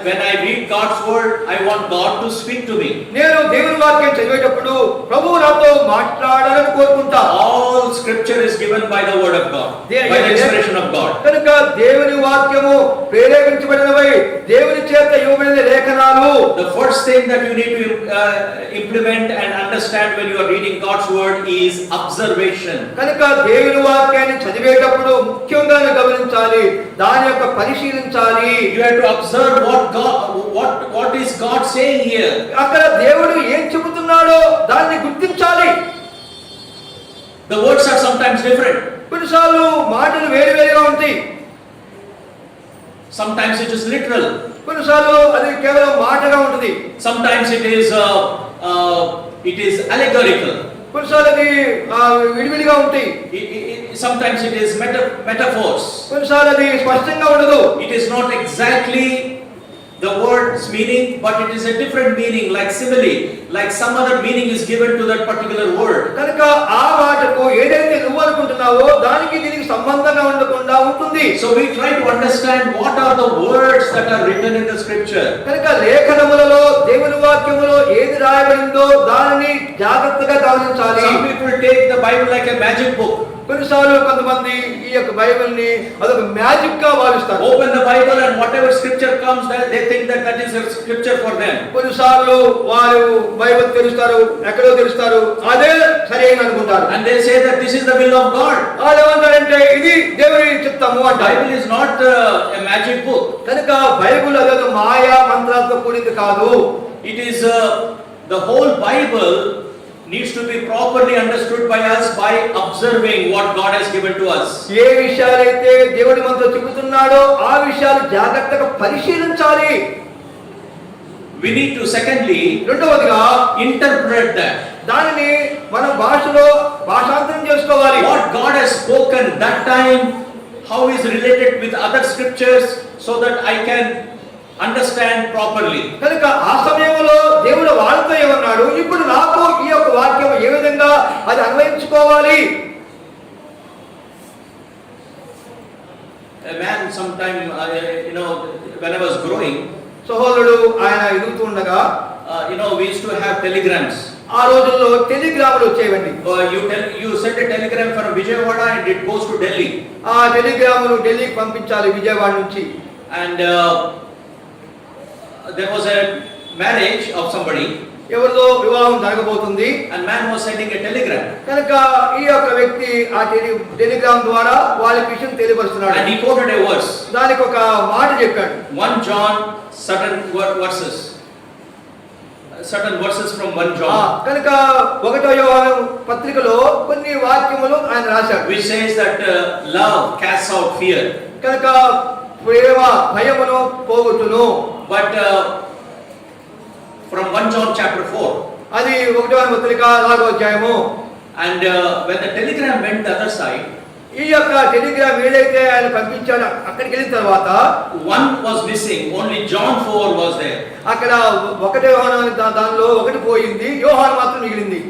When I read God's word, I want God to speak to me. నేను దేవుని వాక్యం చదివేటప్పుడు ప్రభువు నాతో మాట్లాడాలని కోరుకుంటా. All scripture is given by the word of God, by the inspiration of God. కనుక దేవుని వాక్యము ప్రేరేపించబడినవై దేవుని చేత ఇవ్వబడిన లేఖనాలు. The first thing that you need to implement and understand when you are reading God's word is observation. కనుక దేవుని వాక్యాన్ని చదివేటప్పుడు ముఖ్యంగా గమనించాలి, దాని యొక్క పరిశీలించాలి. You have to observe what is God saying here. అక్కడ దేవుడు ఏం చెబుతున్నాడో దాన్ని గుర్తించాలి. The words are sometimes different. కొన్నిసార్లు మాటలు వేరువేరుగా ఉంటాయి. Sometimes it is literal. కొన్నిసార్లు అది కేవలం మాటగా ఉంటుంది. Sometimes it is allegorical. కొన్నిసార్లు అది విడివిడిగా ఉంటాయి. Sometimes it is metaphors. కొన్నిసార్లు అది స్పష్టంగా ఉండదు. It is not exactly the word's meaning, but it is a different meaning, like simile, like some other meaning is given to that particular word. కనుక ఆ మాటకు ఏదైతే నువ్వు అనుకుంటున్నావో దానికి దీనికి సంబంధంగా ఉండకుండా ఉంటుంది. So we try to understand what are the words that are written in the scripture. కనుక లేఖనములలో దేవుని వాక్యములో ఏది రాయబడిందో దానిని జాగ్రత్తగా గమనించాలి. Some people take the Bible like a magic book. కొన్నిసార్లు కొంతమంది ఈ యొక్క బైబిల్ని అదొక మ్యాజిక్ గా భావిస్తారు. Open the Bible and whatever scripture comes, they think that is a scripture for them. కొన్నిసార్లు వారు బైబిల్ తెరుస్తారు, ఎక్కడో తెరుస్తారు, అదే సరైన అనుకుంటారు. And they say that this is the will of God. వాళ్ళు ఏమంటారంటే ఇది దేవుని చిత్తము అంటారు. Bible is not a magic book. కనుక బైబిల్ అదొక మాయా మంత్రాలతో కూడింది కాదు. It is the whole Bible needs to be properly understood by us by observing what God has given to us. ఏ విషయాలైతే దేవుడు మనతో చెబుతున్నాడో ఆ విషయాలు జాగ్రత్తగా పరిశీలించాలి. We need to secondly రెండవదిగా interpret that. దానిని మన భాషలో భాషాంతరం చేసుకోవాలి. What God has spoken that time, how is related with other scriptures, so that I can understand properly. కనుక ఆ సమయంలో దేవుడు వాళ్ళతో ఏమన్నాడు, ఇప్పుడు నాకు ఈ యొక్క వాక్యం ఏ విధంగా అది అన్వయించుకోవాలి. A man sometime, when I was growing, సహోదరుడు ఆయన ఎదుగుతూ ఉండగా we used to have telegrams. ఆ రోజుల్లో టెలిగ్రాములు వచ్చేవండి. You send a telegram from Vijayawada and it goes to Delhi. ఆ టెలిగ్రాములు ఢిల్లీకి పంపించాలి విజయవాడ నుంచి. And there was a marriage of somebody. ఎవరిదో వివాహం జరగబోతుంది. And man was sending a telegram. కనుక ఈ యొక్క వ్యక్తి ఆ టెలిగ్రామ్ ద్వారా వాళ్ళకి విషయం తెలియపరుస్తున్నాడు. And he quoted a verse. దానికి ఒక మాట చెప్పాడు. 1 John certain verses from 1 John. కనుక 1వ యోహాను పత్రికలో కొన్ని వాక్యములు ఆయన రాశాడు. Which says that love casts out fear. కనుక ప్రేమ భయమును పోగొట్టును. But from 1 John chapter 4. అది 1వ యోహాను పత్రిక 4వ అధ్యాయము. And when the telegram went the other side, ఈ యొక్క టెలిగ్రామ్ ఏదైతే ఆయన పంపించాడో అక్కడికి వెళ్ళిన తర్వాత one was missing, only John 4 was there. అక్కడ 1వ యోహాను దానిలో ఒకటి పోయింది, యోహాను మాత్రం మిగిలింది.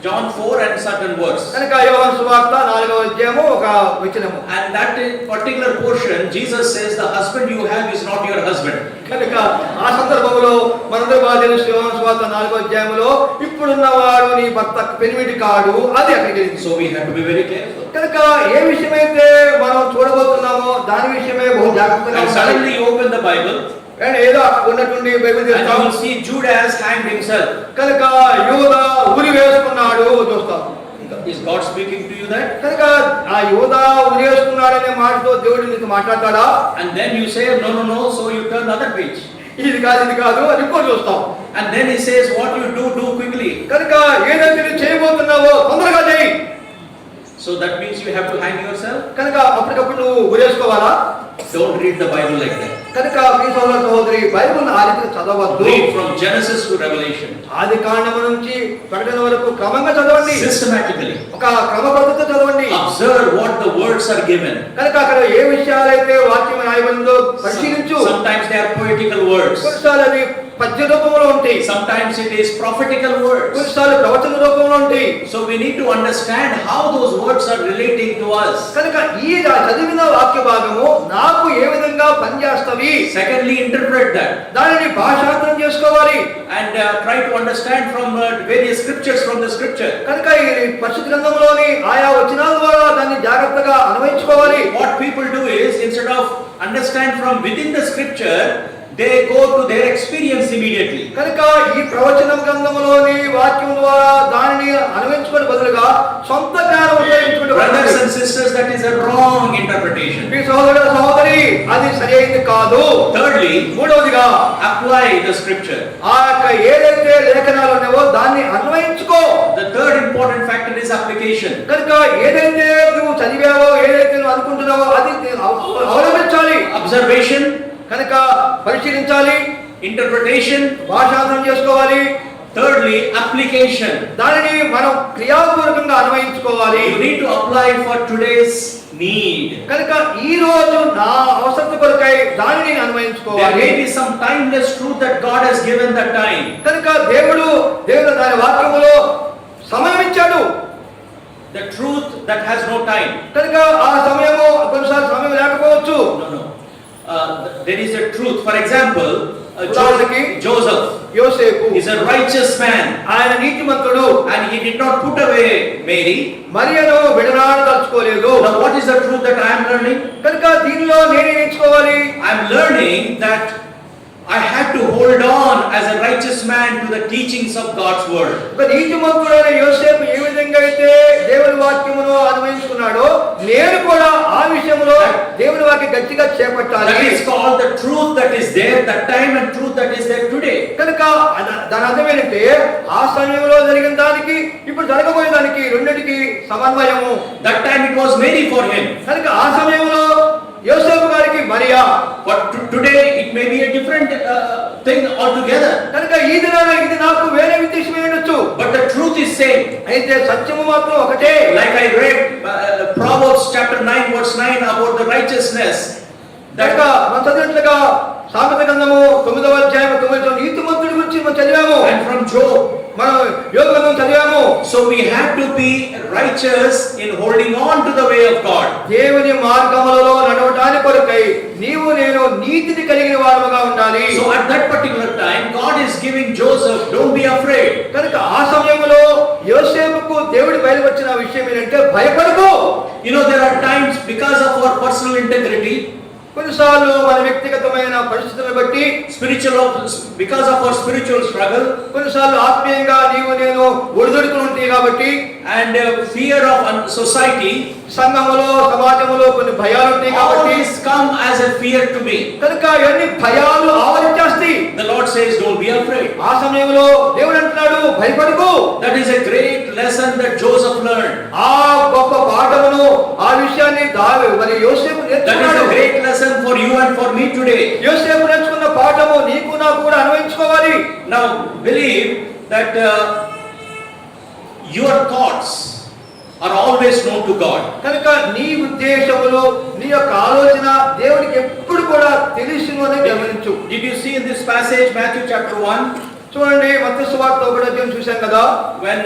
John 4 and certain verse. కనుక యోహాను సువార్త 4వ అధ్యాయము ఒక వచనము. And that particular portion Jesus says the husband you have is not your husband. కనుక ఆ సందర్భంలో మనందరూ బాగా తెలుసు యోహాను సువార్త 4వ అధ్యాయములో ఇప్పుడున్నవాడు నీ భర్త పెనిమిటి కాడు, అది అక్కడికి వెళ్ళింది. So we have to be very careful. కనుక ఏ విషయమైతే మనం చూడబోతున్నామో దాని విషయమే బహు జాగ్రత్తగా And ఉండాలి. suddenly you open the Bible ఏదో ఉన్నటువంటి బైబిల్ and you తెస్తాం. will see Judas hanged himself. కనుక యూదా ఉరి వేసుకున్నాడు చూస్తాం. Is God speaking to you that? కనుక ఆ యూదా ఉరి వేసుకున్నాడనే మాటతో దేవుడు నీకు మాట్లాడతాడా? And then you say no, so you turn the other page. ఇది కాదు అని ఇంకోటి చూస్తాం. And then he says what you do quickly. కనుక ఏదైతే నువ్వు చేయబోతున్నావో తొందరగా చేయి. So that means you have to hang yourself. కనుక అప్పటికప్పుడు నువ్వు ఉరేసుకోవాలా? Don't read the Bible like that. కనుక మీ సోదర సహోదరి బైబిల్ ఆ రీతిగా చదవద్దు. Read from Genesis to Revelation. ఆది కాండము నుంచి ప్రకటన వరకు క్రమంగా చదవండి. Systematically. ఒక క్రమ పద్ధతితో చదవండి. Observe what the words are given. కనుక అక్కడ ఏ విషయాలైతే వాక్యం రాయబడిందో పరిశీలించు. Sometimes they are poetical words. కొన్నిసార్లు అది పద్య రూపంలో ఉంటాయి. Sometimes it is prophetical words. కొన్నిసార్లు ప్రవచన రూపంలో ఉంటాయి. So we need to understand how those words are relating to us. కనుక ఈ చదివిన వాక్య భాగము నాకు ఏ విధంగా పనిచేస్తవి. Secondly, interpret that. దానిని భాషాంతరం చేసుకోవాలి. And try to understand from various scriptures from the scripture. కనుక ఈ పరిశుద్ధ గ్రంథంలోని ఆయా వచనాల ద్వారా దాన్ని జాగ్రత్తగా అన్వయించుకోవాలి. What people do is instead of understand from within the scripture, they go to their experience immediately. కనుక ఈ ప్రవచన గ్రంథంలోని వాక్యం ద్వారా దానిని అన్వయించుకునే బదులుగా సొంత జ్ఞానం ఉపయోగించుకుంటూ Brothers and sisters, that is a wrong interpretation. మీ సహోదర సహోదరి అది సరైనది కాదు. Thirdly, మూడవదిగా apply the scripture. ఆ యొక్క ఏదైతే లేఖనాలు ఉన్నావో దాన్ని అన్వయించుకో. The third important factor is application. కనుక ఏదైతే నువ్వు చదివావో ఏదైతే నువ్వు అనుకుంటున్నావో అది అవలంబించాలి. Observation, కనుక పరిశీలించాలి. interpretation, భాషాంతరం చేసుకోవాలి. thirdly, application. దానిని మనం క్రియాపూర్వకంగా అన్వయించుకోవాలి. You need to apply for today's need. కనుక ఈ రోజు నా అవసరత కొరకై దానిని There అన్వయించుకోవాలి. may be some timeless truth that God has given that time. కనుక దేవుడు దాని వాక్యములో సమయం ఇచ్చాడు. The truth that has no time. కనుక ఆ సమయము కొన్నిసార్లు సమయం లేకపోవచ్చు. No. There is a truth. For example, Joseph యోసేపు is a righteous man ఆయన నీతిమంతుడు. and he did not put away Mary. మరియను విడనాడదలుచుకోలేదు. Now what is the truth that I am learning? కనుక దీనిలో నేను నేర్చుకోవాలి. I am learning that I had to hold on as a righteous man to the teachings of God's word. ఒక నీతిమంతుడైన యోసేపు ఏ విధంగా అయితే దేవుని వాక్యమును అన్వయించుకున్నాడో నేను కూడా ఆ విషయంలో దేవుని వాక్యం గట్టిగా చేపట్టాలి. That is called the truth that is there that time and truth that is there today. కనుక దాని అర్థం ఏంటంటే ఆ సమయంలో జరిగిన దానికి ఇప్పుడు జరగబోయే దానికి రెండింటికి సమన్వయము. That time it was Mary for him. కనుక ఆ సమయంలో యోసేపు గారికి Mariya. But today it may be a different thing altogether. కనుక ఈ దినాన ఇది నాకు వేరే ఉద్దేశం ఉండొచ్చు. But the truth is same. అయితే సత్యము మాత్రం ఒకటే. Like I read Proverbs chapter 9 verse 9 about the righteousness. కనుక మనం చదివినట్లుగా సామెత గ్రంథము 9వ అధ్యాయం 9వ నీతిమంతుడి గురించి మనం చదివాము. And from Job. మనం యోబు గ్రంథం చదివాము. So we have to be righteous in holding on to the way of God. దేవుని మార్గములలో నడవడానికి కొరకై నీవు నేను నీతిని కలిగిన వారముగా ఉండాలి. So at that particular time God is giving Joseph, don't be afraid. కనుక ఆ సమయంలో యోసేపుకు దేవుడు బయలువచ్చిన విషయం ఏంటంటే భయపడకు. You know, there are times because of our personal integrity, కొన్నిసార్లు మన వ్యక్తిగతమైన పరిస్థితులను బట్టి because of our spiritual struggle, కొన్నిసార్లు ఆత్మీయంగా నీవు నేను ఒడిదొడుకుని ఉంటాయి కాబట్టి, and fear of society, సంఘములో సమాజంలో కొన్ని భయాలు ఉంటాయి all కాబట్టి these come as a fear to me. కనుక ఇవన్నీ భయాలు ఆవరించేస్తాయి. The Lord says, don't be afraid. ఆ సమయంలో దేవుడు అంటున్నాడు భయపడకు. That is a great lesson that Joseph learned. ఆ గొప్ప పాఠమును ఆ విషయాన్ని మరి యోసేపు That is నేర్చుకున్నాడు. a great lesson for you and for me today. యోసేపు నేర్చుకున్న పాఠము నీకు నాకు కూడా అన్వయించుకోవాలి. Now believe that your thoughts are always known to God. కనుక నీ ఉద్దేశములు నీ యొక్క ఆలోచన దేవుడికి ఎప్పుడు కూడా తెలుసును అని గమనించు. Did you see in this passage Matthew chapter 1? చూడండి మత్తయి సువార్త 1వ అధ్యాయం చూశాం కదా. When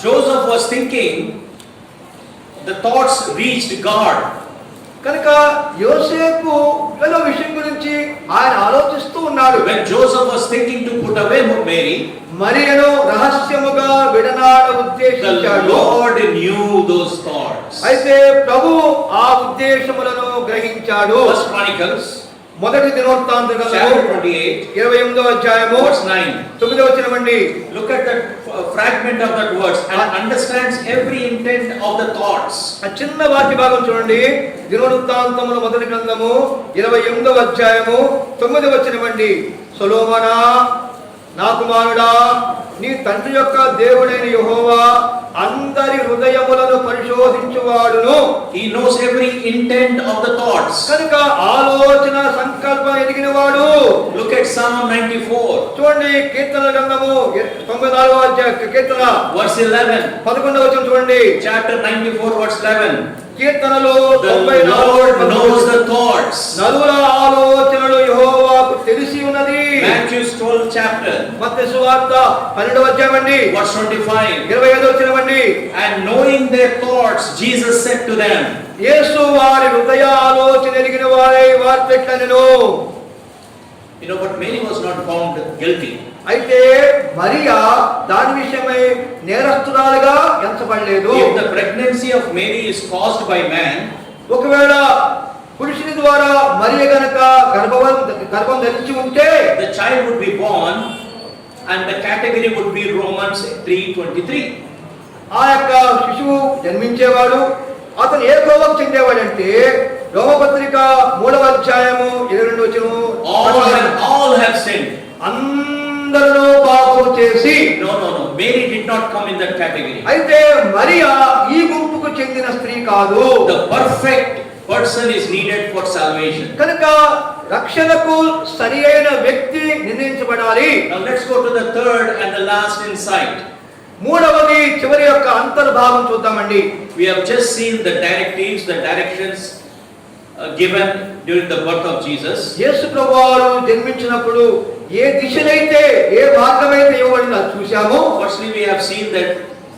Joseph was thinking, the thoughts reached God. కనుక యోసేపు ఏదో విషయం గురించి ఆయన ఆలోచిస్తూ ఉన్నాడు. When Joseph was thinking to put away Mary, మరియను రహస్యముగా విడనాడ the ఉద్దేశించాడు. Lord knew those thoughts. అయితే ప్రభు ఆ ఉద్దేశములను గ్రహించాడు. First Chronicles మొదటి దినవృత్తాంత గ్రంథము chapter 28 28వ అధ్యాయము verse 9. 9వ వచనమండి. Look at that fragment of that verse and understands every intent of the thoughts. ఆ చిన్న వాక్య భాగం చూడండి. దినవృత్తాంతముల మొదటి గ్రంథము 28వ అధ్యాయము 9వ వచనమండి. సొలొమోనా నా కుమారుడా, నీ తండ్రి యొక్క దేవుడైన యెహోవా అందరి హృదయములను పరిశోధించువాడును. He knows every intent of the thoughts. కనుక ఆలోచన సంకల్పం ఎరిగినవాడు. Look at Psalm 94 చూడండి కీర్తన గ్రంథము 94వ అధ్యాయం కీర్తన verse 11. 11వ వచనం చూడండి. Chapter 94 verse 11. కీర్తనలో The Lord knows the thoughts. నరుల ఆలోచనలు యెహోవాకు తెలిసి ఉన్నది. Matthew's 12th chapter మత్తయి సువార్త 12వ అధ్యాయం అండి verse 25. 25వ వచనం అండి. And knowing their thoughts, Jesus said to them. యేసు వారి హృదయ ఆలోచన ఎరిగిన వారై వారితో ఇట్లనెను. You know, but Mary was not found guilty. అయితే మరియా దాని విషయమై నేరస్తురాలుగా ఎంచబడలేదు. If the pregnancy of Mary is caused by man, ఒకవేళ పురుషుని ద్వారా మరియ గనక గర్భం ధరించి ఉంటే the child would be born and the category would be Romans 3:23. ఆ యొక్క శిశువు జన్మించేవాడు. అతను ఏ కోవకు చెందేవాడంటే రోమపత్రిక 3వ అధ్యాయము 22వ వచనము. All have sinned. అందరూ పాపం చేసి. No. Mary did not come in that category. అయితే మరియా ఈ గుంపుకు చెందిన స్త్రీ కాదు. The perfect person is needed for salvation. కనుక రక్షణకు సరియైన వ్యక్తి నిర్ణయించబడాలి. Now let's go to the third and the last insight. మూడవది చివరి యొక్క అంతర్భాగం చూద్దామండి. We have just seen the directives, the directions given during the birth of Jesus. యేసు ప్రభువారు జన్మించినప్పుడు ఏ దిశనైతే ఏ మార్గమైతే ఇవ్వబడిందో చూశాము. Firstly, we have seen that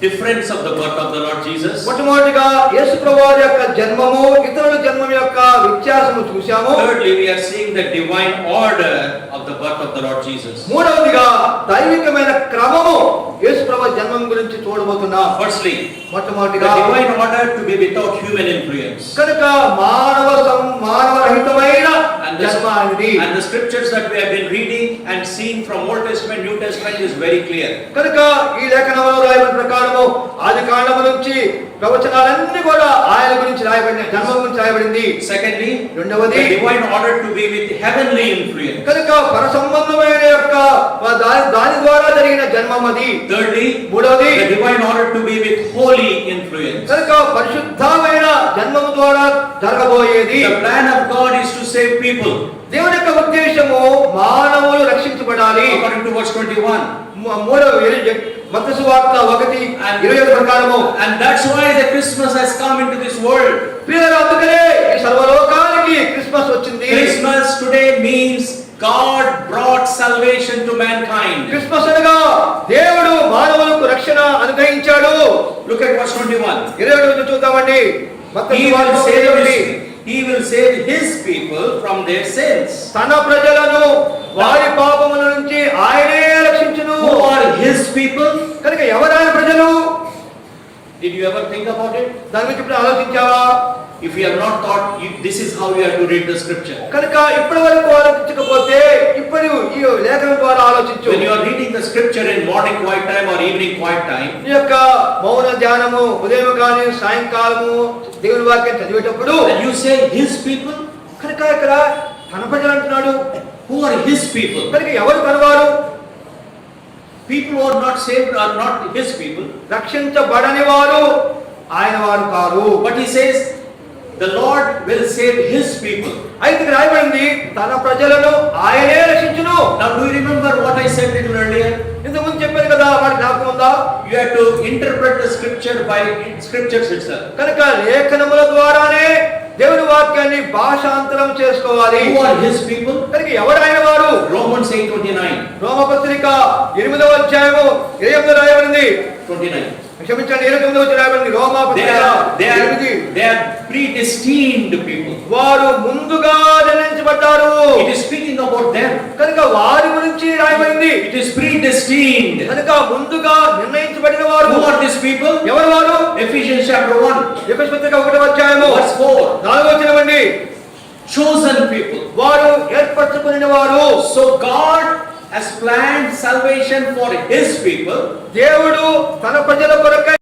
difference of the birth of the Lord Jesus. మొట్టమొదటిగా యేసు ప్రభువారి యొక్క జన్మము ఇతరుల జన్మం యొక్క వ్యత్యాసము చూశాము. Thirdly, we are seeing the divine order of the birth of the Lord Jesus. మూడవదిగా దైవికమైన క్రమము యేసు ప్రభు జన్మం గురించి చూడబోతున్నాం. Firstly, మొట్టమొదటిగా the divine order to be without human influence. కనుక మానవరహితమైన జన్మ అనేది. And the scriptures that we have been reading and seeing from Old Testament, New Testament is very clear. కనుక ఈ లేఖనంలో రాయబడిన ప్రకారము ఆదికాండము నుంచి ప్రవచనాలన్నీ కూడా ఆయన గురించి రాయబడిన జన్మ గురించి రాయబడింది. Secondly, రెండవది the divine order to be with heavenly influence. కనుక పర సంబంధమైన యొక్క దాని ద్వారా కలిగిన జన్మమది. Thirdly, మూడవది the divine order to be with holy influence. కనుక పరిశుద్ధమైన జన్మము ద్వారా జరగబోయేది. The plan of God is to save people. దేవుని యొక్క ఉద్దేశము మానవులు రక్షించబడాలి. According to verse 21. మూడవ మత్తయి సువార్త 1:21 ప్రకారము. And that's why the Christmas has come into this world. ప్రియులారా, అందుకనే ఈ సర్వలోకానికి క్రిస్మస్ వచ్చింది. Christmas today means God brought salvation to mankind. Christmas అనగా దేవుడు మానవులకు రక్షణ అనుగ్రహించాడు. Look at verse 21. 22 చూద్దామండి. మత్తయి సువార్త He will save his people from their sins. తన ప్రజలను వారి పాపముల నుంచి ఆయనే రక్షించును. Who are his people? కనుక ఎవరు ఆయన ప్రజలు? Did you ever think about it? దాని గురించి ఇప్పుడు ఆలోచించావా? If you have not thought, this is how you have to read the scripture. కనుక ఇప్పటి వరకు ఆలోచించకపోతే ఇప్పుడు ఈ లేఖనం ద్వారా ఆలోచించు. When you are reading the scripture in morning quiet time or evening quiet time, ఈ యొక్క మౌన ధ్యానము ఉదయం కానీ సాయంకాలము దేవుని వాక్యం చదివేటప్పుడు and you say his people, కనుక ఇక్కడ తన ప్రజలు అంటున్నాడు. who are his people? కనుక ఎవరు తనవారు? People who are not saved are not his people. రక్షించబడని వారు ఆయన వారు car. But he says the Lord will save his people. అయితే ఇక్కడ రాయబడింది తన ప్రజలను ఆయనే రక్షించును. Now do you remember what I said little earlier? ఇంతకు ముందు చెప్పాను కదా, వాడి జ్ఞాపకం ఉందా? You have to interpret the scripture by scriptures itself. కనుక లేఖనముల ద్వారానే దేవుని వాక్యాన్ని భాషాంతరం చేసుకోవాలి. Who are his people? కనుక ఎవరు ఆయన వారు? Romans 8:29. రోమపత్రిక 8వ అధ్యాయము 28 రాయబడింది. 29. క్షమించండి, 29 రాయబడింది. They రోమపత్రిక are 8. they are predestined people. వారు ముందుగా నిర్ణయించబడ్డారు. It is speaking about them. కనుక వారి గురించి రాయబడింది. It is predestined. కనుక ముందుగా నిర్ణయించబడిన వారు. Who are these people? ఎవరు వారు? Ephesians chapter 1 ఎఫెసు పత్రిక 1వ అధ్యాయము verse 4. 4వ వచనమండి. Chosen people. వారు ఏర్పరచుకున్న వారు. So God has planned salvation for his people. దేవుడు తన ప్రజల కొరకై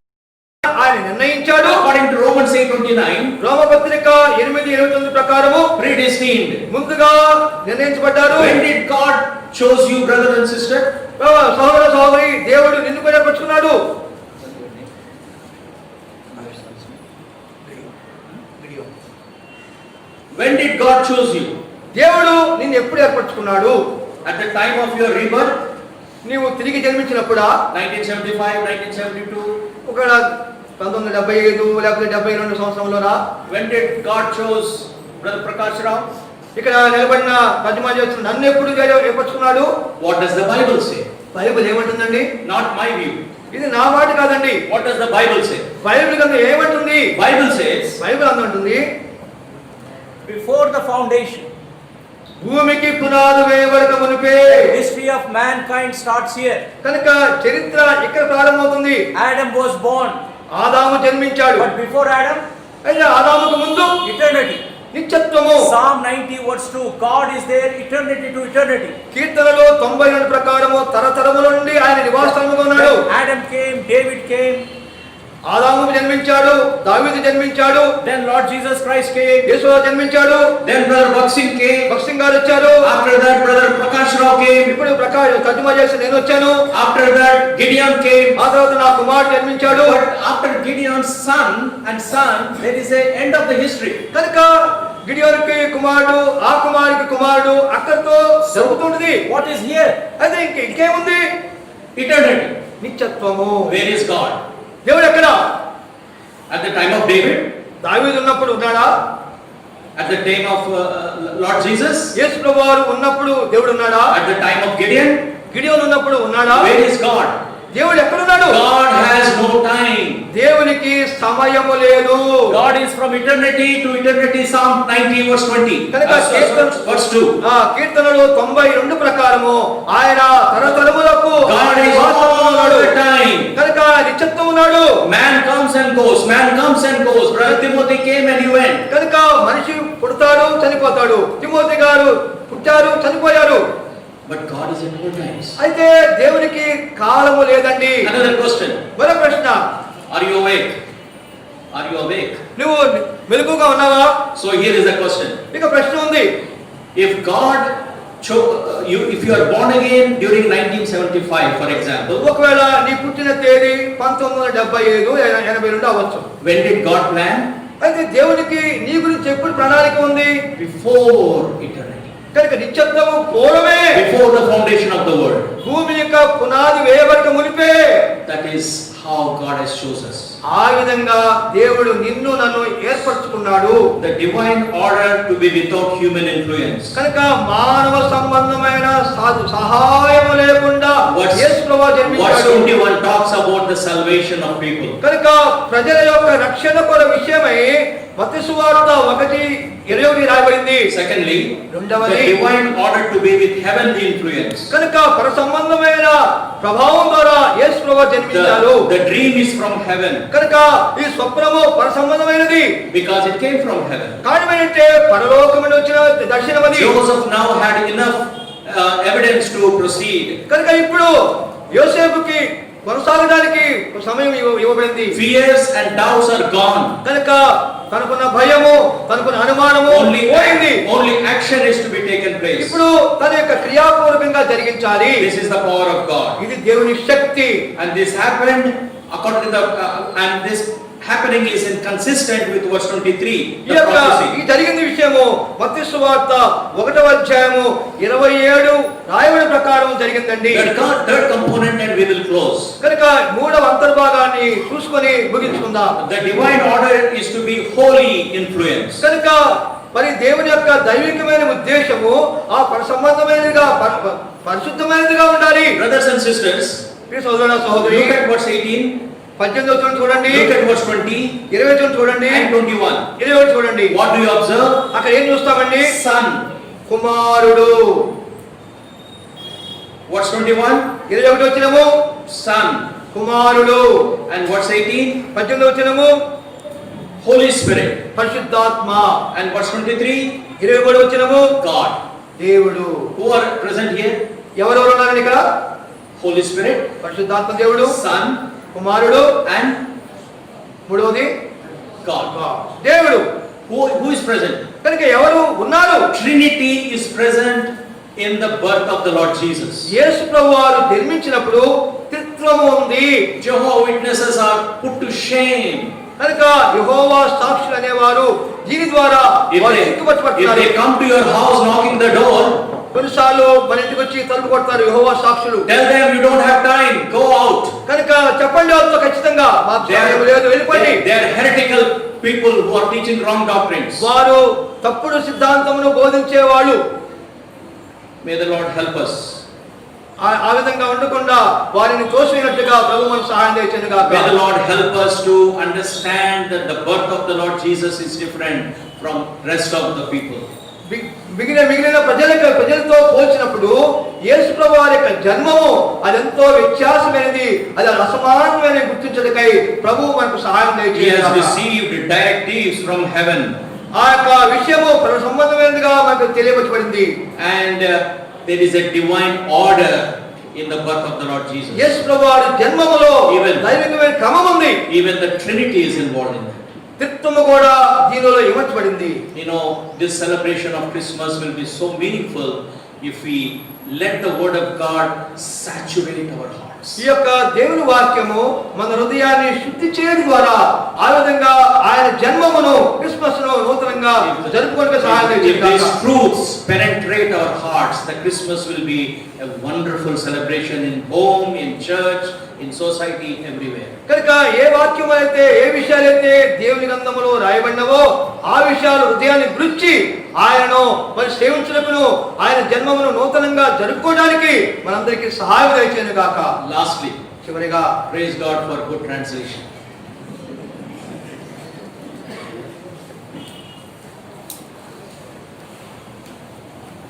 ఆయన నిర్ణయించాడు. According to Romans 8:29. రోమపత్రిక 8:29 ప్రకారము Predestined. ముందుగా నిర్ణయించబడ్డారు. When did God chose you, brother and sister? సహోదర సహోదరి, దేవుడు నిన్ను కూడా ఏర్పరచుకున్నాడు. When did God choose you? దేవుడు నిన్ను ఎప్పుడు ఏర్పరచుకున్నాడు? At the time of your rebirth? నీవు తిరిగి జన్మించినప్పుడా? 1975, 1972? ఒక 1975 లేకపోతే 72 సంవత్సరంలోనా? When did God chose brother Prakash Rao? ఇక్కడ నిలబడిన తర్జుమా చేస్తున్న నన్ను ఎప్పుడు ఏర్పరచుకున్నాడు? What does the Bible say? Bible ఏమంటుందండి? Not my view. ఇది నా మాట కాదండి. What does the Bible say? Bible గ్రంథం ఏమంటుంది? Bible says, బైబిల్ అంటుంది, before the foundation, భూమికి పునాది వేయబడక మునిపే. the history of mankind starts here. కనుక చరిత్ర ఇక్కడ ప్రారంభమవుతుంది. Adam was born, ఆదాము జన్మించాడు. but before Adam, అయితే ఆదాముకు ముందు eternity. నిత్యత్వము. Psalm 90 verse 2, God is there eternity to eternity. కీర్తనలో 92 ప్రకారము తరతరముల నుండి ఆయన నివాసముగా ఉన్నాడు. Adam came, David came, ఆదాము జన్మించాడు, దావీదు జన్మించాడు, then Lord Jesus Christ came, యేసు జన్మించాడు, then brother Baksin came, భక్సింగ్ గారు వచ్చారు. after that brother Prakash Rao came, ఇప్పుడు ప్రకాష్ తర్జుమా చేసి నేను వచ్చాను. after that Gideon came. ఆ తర్వాత నా కుమారుడు జన్మించాడు. But after Gideon's son, there is a end of the history. కనుక గిడియోనుకి కుమారుడు, ఆ కుమారుడికి కుమారుడు అక్కడితో జరుగుతుంటది. what is here? అయితే ఇంకేముంది? Eternity. నిత్యత్వము. Where is God? దేవుడు ఎక్కడ? At the time of David? దావీదు ఉన్నప్పుడు ఉన్నాడా? At the time of Lord Jesus? యేసు ప్రభువారు ఉన్నప్పుడు దేవుడు ఉన్నాడా? At the time of Gideon? గిడియోను ఉన్నప్పుడు ఉన్నాడా? Where is God? దేవుడు ఎక్కడ ఉన్నాడు? God has no time. దేవునికి సమయము లేదు. God is from eternity to eternity. Psalm 90 verse 20. కనుక Verse 2. కీర్తనలు 92 ప్రకారము ఆయన తరతరములకు God is all the time. కనుక నిత్యత్వం ఉన్నాడు. Man comes and goes. Man comes and goes. Brother Timothy came and he went. కనుక మనిషి పుడతాడు, చనిపోతాడు. తిమోతి గారు పుట్టారు, చనిపోయారు. But God is in all times. అయితే దేవునికి కాలము లేదండి. Another question. మరో ప్రశ్న, Are you awake? Are you awake? నువ్వు మెలకుగా ఉన్నావా? So here is the question. ఇక ప్రశ్న ఉంది. If God if you are born again during 1975, for example, ఒకవేళ నీ పుట్టిన తేదీ 1975 82 అవ్వచ్చు. when did God plan? అయితే దేవునికి నీ గురించి ఎప్పుడు ప్రణాళిక ఉంది? Before eternity. కనుక నిత్యత్వము పూర్వమే, Before the foundation of the world. భూమి యొక్క పునాది వేయబడక మునిపే. That is how God has chosen us. ఆ విధంగా దేవుడు నిన్ను నన్ను ఏర్పరచుకున్నాడు. The divine order to be without human influence. కనుక మానవ సంబంధమైన సహాయము లేకుండా యేసు ప్రభువు Verse జన్మించాడు. 21 talks about the salvation of people. కనుక ప్రజల యొక్క రక్షణ కొర విషయమై మత్తయి సువార్త 1:20 రాయబడింది. Secondly, the రెండవది divine order to be with heavenly influence. కనుక పర సంబంధమైన ప్రభావం ద్వారా యేసు ప్రభువు జన్మించాడు. The dream is from heaven కనుక ఈ స్వప్నము పర సంబంధమైనది. because it came from heaven. కారణమేంటంటే పరలోకం నుండి వచ్చిన దర్శనమది. Joseph now had enough evidence to proceed. కనుక ఇప్పుడు యోసేపుకి కొనసాగడానికి సమయం ఇవ్వబడింది. Fears and doubts are gone. కనుక తనకున్న భయము, తనకున్న అనుమానము పోయింది. Only action is to be taken place. ఇప్పుడు తన యొక్క క్రియాపూర్వకంగా జరిగించాలి. This is the power of God. ఇది దేవుని శక్తి. And this happened according to the and this happening is inconsistent with verse 23. ఈ యొక్క ఈ జరిగిన విషయము మత్తయి సువార్త 1:27 రాయబడిన ప్రకారం జరిగిందండి. Third component, and we will close. కనుక మూడవ అంతర్భాగాన్ని చూసుకొని ముగించుకుందాం. The divine order is to be holy influence. కనుక మరి దేవుని యొక్క దైవికమైన ఉద్దేశము ఆ సంబంధమైనదిగా పరిశుద్ధమైనదిగా ఉండాలి. Brothers and sisters, ప్రియ సోదరుల సహోదరి, look at verse 18. 18వ చూడండి, Look at verse 20 20వ చూడండి, and 21. 21 చూడండి. What do you observe? అక్కడ ఏం చూస్తామండి? Son. కుమారుడు. Verse 21. 21 వచనము Son. కుమారుడు. And verse 18. 18వ వచనము Holy Spirit. పరిశుద్ధాత్మ. And verse 23. 23వ వచనము God. దేవుడు. Who are present here? ఎవరెవరు ఉన్నారండి ఇక్కడ? Holy Spirit, పరిశుద్ధాత్మ దేవుడు, Son, కుమారుడు, and మూడవది God. దేవుడు. Who is present? కనుక ఎవరు ఉన్నారు? Trinity is present in the birth of the Lord Jesus. యేసు ప్రభువారు జన్మించినప్పుడు త్రిత్వము ఉంది. Jehovah's Witnesses are put to shame. కనుక యెహోవా సాక్షులు అనేవారు దీని ద్వారా వారు If సిగ్గుపరచబడతారు. they come to your house knocking the door, కొన్నిసార్లు మన ఇంటికి వచ్చి తలుపు కొడతారు యెహోవా సాక్షులు. tell them you don't have time, go out. కనుక చెప్పండి వాళ్ళతో ఖచ్చితంగా మాకు సమయం లేదు, వెళ్ళిపోండి. They are heretical people who are teaching wrong doctrines. వారు తప్పుడు సిద్ధాంతమును బోధించే వాళ్ళు. May the Lord help us. ఆ విధంగా ఉండకుండా వారిని తోసినట్టుగా ప్రభు మనకు సహాయం చేయనుగా. May the Lord help us to understand that the birth of the Lord Jesus is different from rest of the people. మిగిలిన ప్రజలతో పోల్చినప్పుడు యేసు ప్రభు వారి యొక్క జన్మము అదెంతో వ్యత్యాసమైనది, అది అసమానమైన గుర్తించడకై ప్రభు మనకు సహాయం He has దయచేయగా. received directives from heaven. ఆ యొక్క విషయము సంబంధమైనదిగా మనకు తెలియపరచబడింది. And there is a divine order in the birth of the Lord Jesus. యేసు ప్రభు వారి జన్మములో Even దైవికమైన క్రమం ఉంది. Even the Trinity is involved in that. త్రిత్వము కూడా దీనిలో ఇమర్చబడింది. You know, this celebration of Christmas will be so meaningful if we let the word of God saturate our hearts. ఈ యొక్క దేవుని వాక్యము మన హృదయాన్ని శుద్ధి చేయడం ద్వారా ఆ విధంగా ఆయన జన్మమును క్రిస్మస్ ను నూతనంగా జరుపుకోవడానికి సహాయం If చేయండి. these truths penetrate our hearts, the Christmas will be a wonderful celebration in home, in church, in society, everywhere. కనుక ఏ వాక్యం అయితే ఏ విషయాలైతే దేవుని గ్రంథములో రాయబడినవో ఆ విషయాలు హృదయాన్ని గురించి ఆయనను మరి సేవించుటకును ఆయన జన్మమును నూతనంగా జరుపుకోవడానికి మనందరికీ సహాయం దయచేయను గాక. Lastly, చివరిగా praise God for good translation.